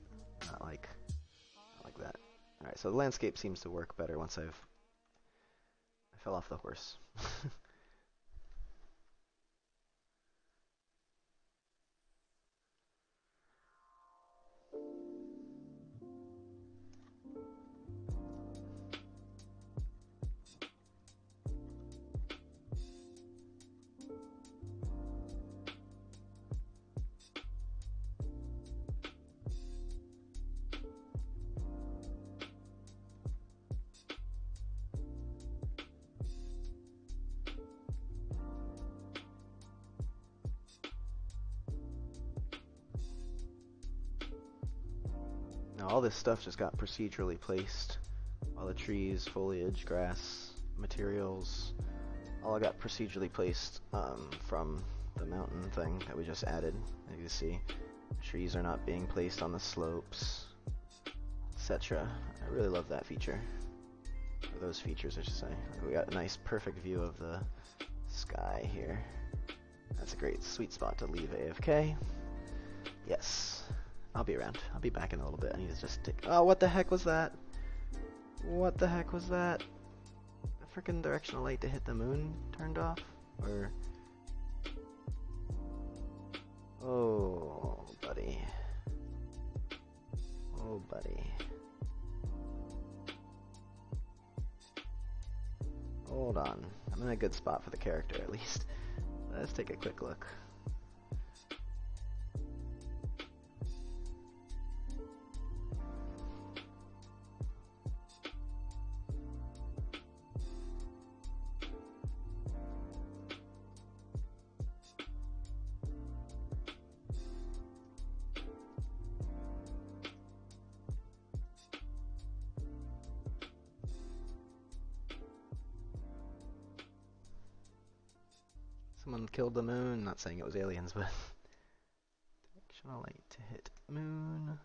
not like that. Alright, so the landscape seems to work better once I fell off the horse. Now all this stuff just got procedurally placed. All the trees, foliage, grass, materials, all got procedurally placed from the mountain thing that we just added. As you can see, trees are not being placed on the slopes, etc. I really love that feature. Or those features, I should say. We got a nice, perfect view of the sky here. That's a great, sweet spot to leave AFK. Yes. I'll be around. I'll be back in a little bit. I need to just take... Oh, what the heck was that? What the heck was that? The freaking directional light to hit the moon turned off? Or... Oh, buddy. Oh, buddy. Hold on. I'm in a good spot for the character, at least. Let's take a quick look. Someone killed the moon. Not saying it was aliens, but directional light to hit moon.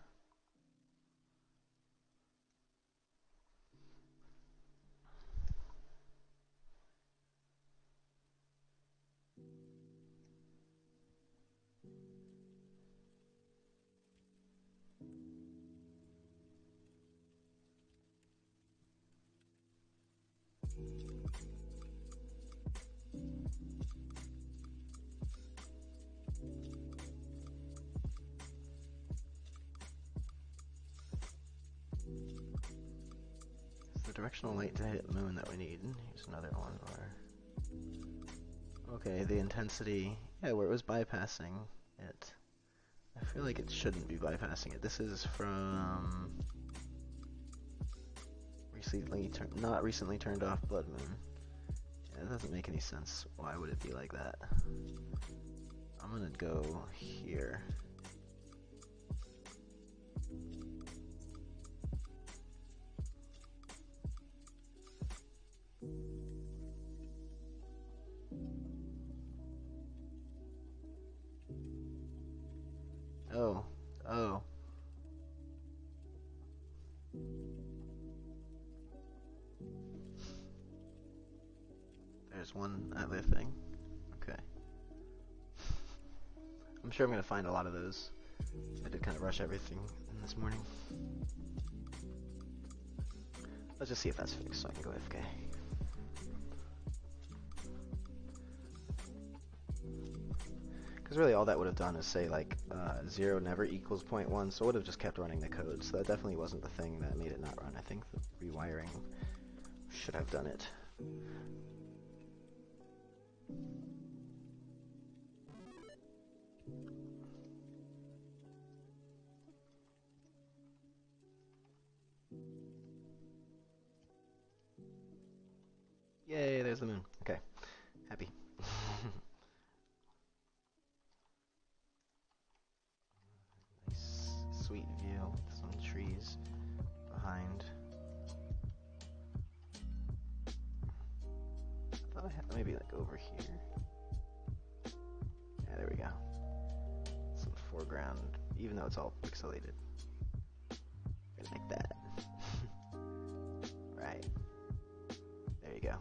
It's the directional light to hit moon that we need. Here's another one. Okay, the intensity. Yeah, where it was bypassing it. I feel like it shouldn't be bypassing it. This is from not recently turned off blood moon. Yeah, it doesn't make any sense. Why would it be like that? I'm gonna go here. Oh. Oh. There's one other thing. Okay. I'm sure I'm going to find a lot of those. I did kind of rush everything this morning. Let's just see if that's fixed so I can go AFK. Because really all that would have done is say like 0 never equals 0.1, so it would have just kept running the code. So that definitely wasn't the thing that made it not run. I think the rewiring should have done it. Yay, there's the moon. Okay, happy. Nice, sweet view with some trees behind. I thought I had maybe like over here. Yeah, there we go. Some foreground, even though it's all pixelated. Like that. Right. There you go.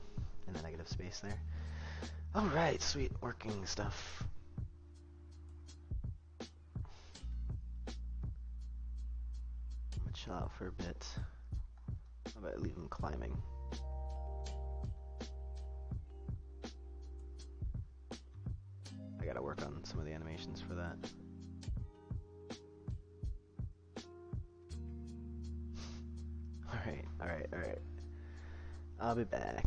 In the negative space there. Alright, sweet working stuff. chill out for a bit. How about I leave him climbing? I gotta work on some of the animations for that. Alright. I'll be back.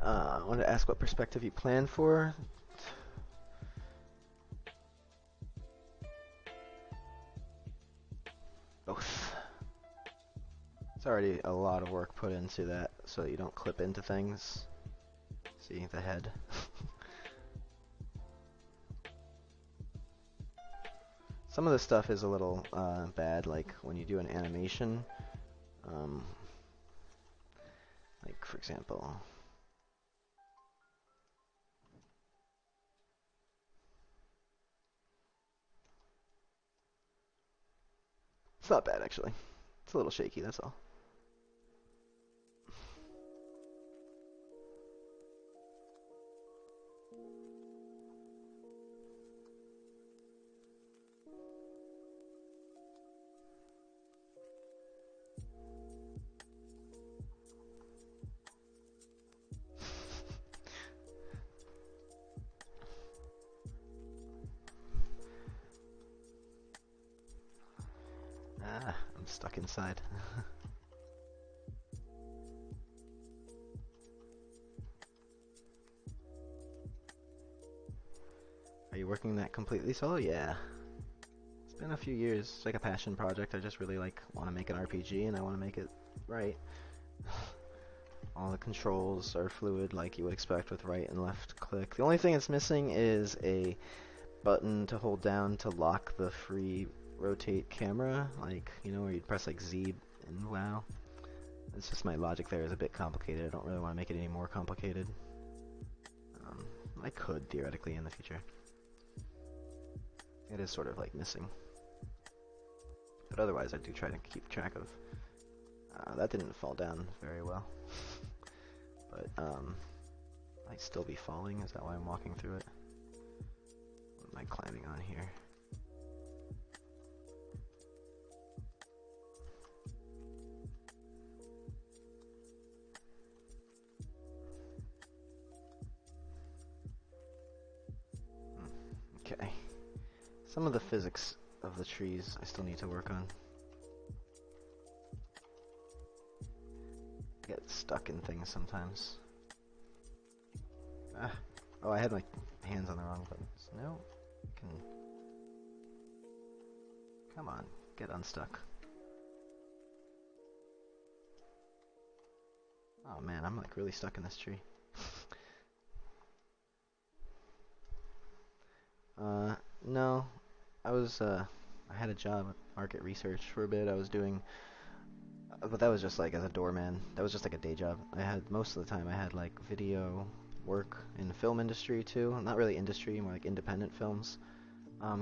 I wanted to ask what perspective you plan for. Both. It's already a lot of work put into that so that you don't clip into things. See the head. Some of the stuff is a little bad, like when you do an animation. Like for example, it's not bad actually. It's a little shaky, that's all. I'm stuck inside. Are you working that completely solo? Yeah. It's been a few years. It's like a passion project. I just really want to make an RPG and I want to make it right. All the controls are fluid like you would expect with right and left click. The only thing it's missing is a button to hold down to lock the free rotate camera, like, you know, where you'd press like Z and WoW. It's just my logic there is a bit complicated. I don't really want to make it any more complicated. I could theoretically in the future. It is sort of like missing. But otherwise I do try to keep track of. That didn't fall down very well. But might still be falling. Is that why I'm walking through it? 1 am I climbing on here? Okay. Some of the physics of the trees I still need to work on. I get stuck in things sometimes. Oh, I had my hands on the wrong buttons. No, I can... Come on, get unstuck. Oh man, I'm like really stuck in this tree. No, I had a job at market research for a bit. I was doing, but that was just like as a doorman. That was just like a day job. I had, most of the time I had like video work in the film industry too. Not really industry, more like independent films.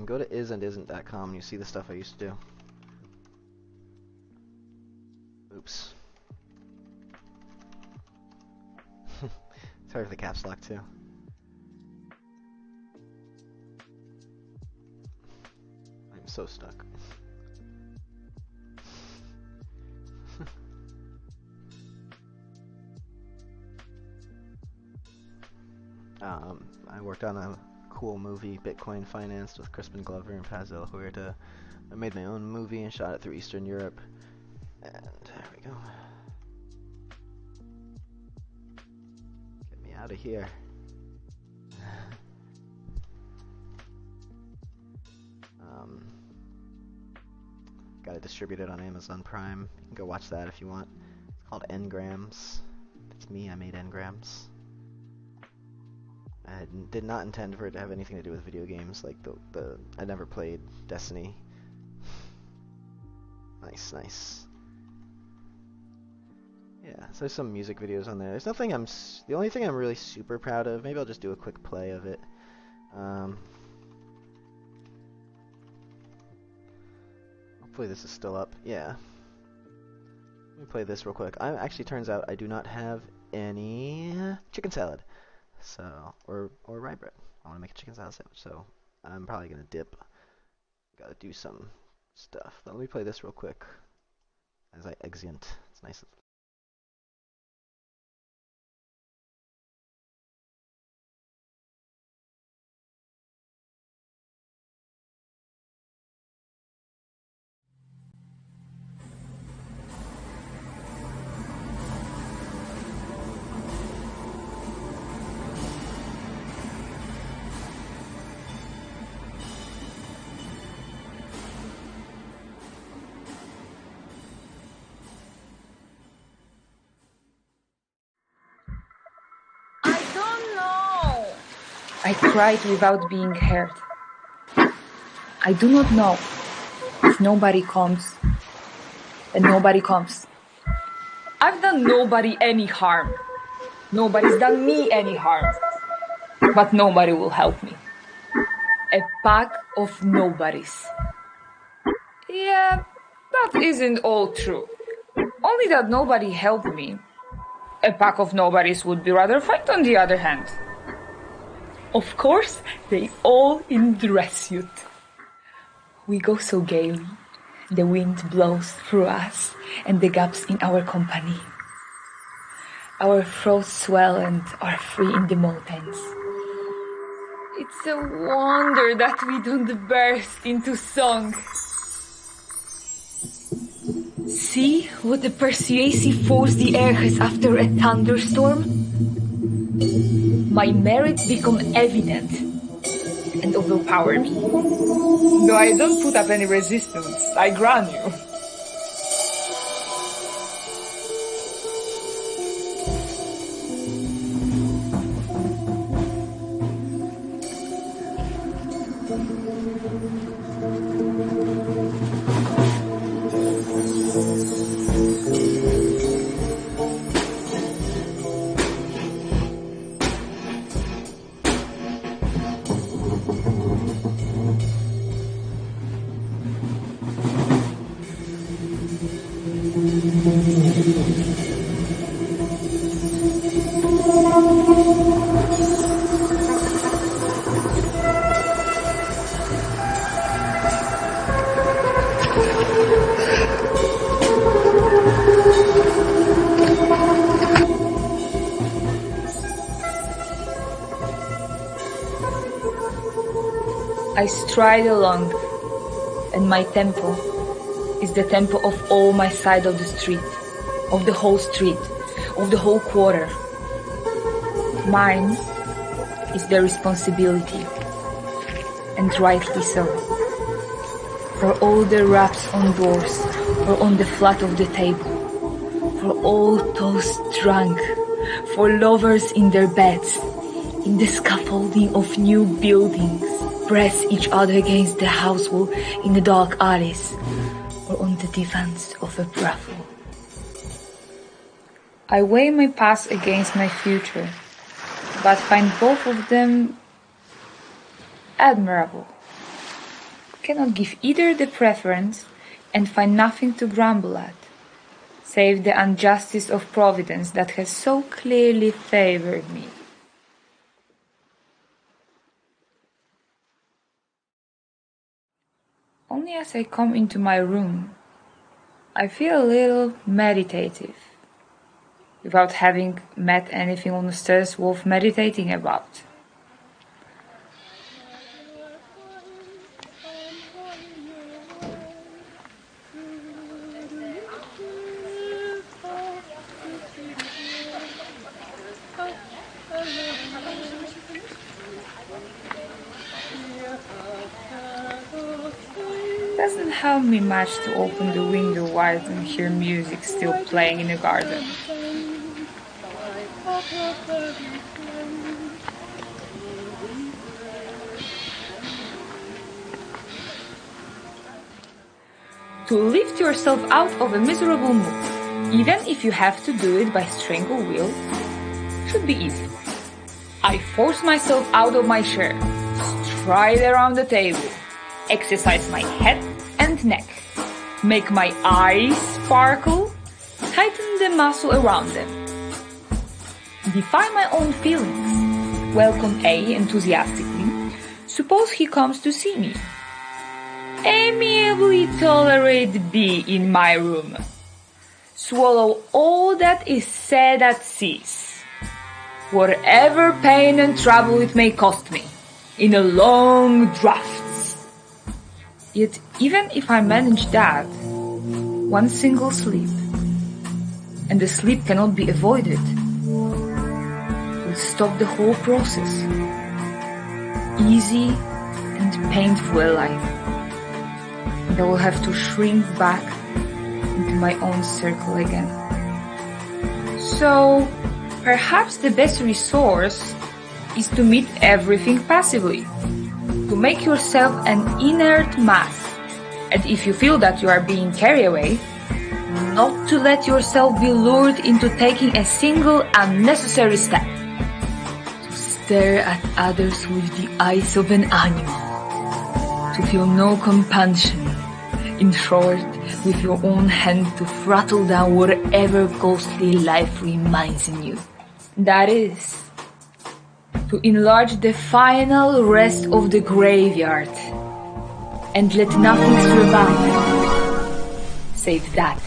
Go to isandisn't.com and you see the stuff I used to do. Oops. Sorry for the caps lock too. I'm so stuck. I worked on a cool movie, Bitcoin Financed, with Crispin Glover and Pazel Huerta. I made my own movie and shot it through Eastern Europe. And there we go. Get me out of here. Got it distributed on Amazon Prime. You can go watch that if you want. It's called Engrams. It's me, I made Engrams. I did not intend for it to have anything to do with video games. Like I never played Destiny. Nice, nice. Yeah, so there's some music videos on there. There's nothing the only thing I'm really super proud of. Maybe I'll just do a quick play of it. Hopefully this is still up. Yeah. Let me play this real quick. Actually, turns out I do not have any chicken salad. So, or rye bread. I want to make a chicken salad sandwich, so I'm probably gonna dip. Gotta do some stuff. But let me play this real quick as I exeunt. It's nice. I cried without being heard. I do not know if nobody comes, and nobody comes. I've done nobody any harm. Nobody's done me any harm. But nobody will help me. A pack of nobodies. Yeah, that isn't all true. Only that nobody helped me. A pack of nobodies would be rather fine on the other hand. Of course, they all in dress suit. We go so gaily. The wind blows through us and the gaps in our company. Our throats swell and are free in the mountains. It's a wonder that we don't burst into song. See what a persuasive force the air has after a thunderstorm? My merits become evident and overpower me. Though I don't put up any resistance, I grant you. I stride along, and my tempo is the tempo of all my side of the street, of the whole street, of the whole quarter. Mine is the responsibility, and rightly so. For all the raps on doors, or on the flat of the table, for all toast drunk, for lovers in their beds, in the scaffolding of new buildings, press each other against the house wall in the dark alleys, or on the divans of a brothel. I weigh my past against my future, but find both of them admirable. Cannot give either the preference and find nothing to grumble at, save the injustice of Providence that has so clearly favored me. Only as I come into my room, I feel a little meditative, without having met anything on the stairs worth meditating about. Doesn't help me much to open the window wide and hear music still playing in the garden. To lift yourself out of a miserable mood, even if you have to do it by strength or will, should be easy. I force myself out of my chair, stride around the table, exercise my head and neck, make my eyes sparkle, tighten the muscle around them. Define my own feelings, welcome A enthusiastically, suppose he comes to see me. Amiably tolerate B in my room. Swallow all that is said at cease, whatever pain and trouble it may cost me, in a long draught. Yet even if I manage that, one single sleep, and the sleep cannot be avoided, will stop the whole process, easy and painful alike, and I will have to shrink back into my own circle again. So perhaps the best resource is to meet everything passively, to make yourself an inert mass, and if you feel that you are being carried away, not to let yourself be lured into taking a single unnecessary step, to stare at others with the eyes of an animal, to feel no compunction, in short, with your own hand to throttle down whatever ghostly life remains in you. That is, to enlarge the final rest of the graveyard, and let nothing survive, save that.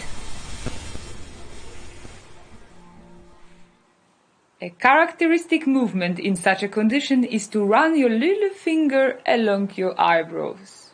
A characteristic movement in such a condition is to run your little finger along your eyebrows.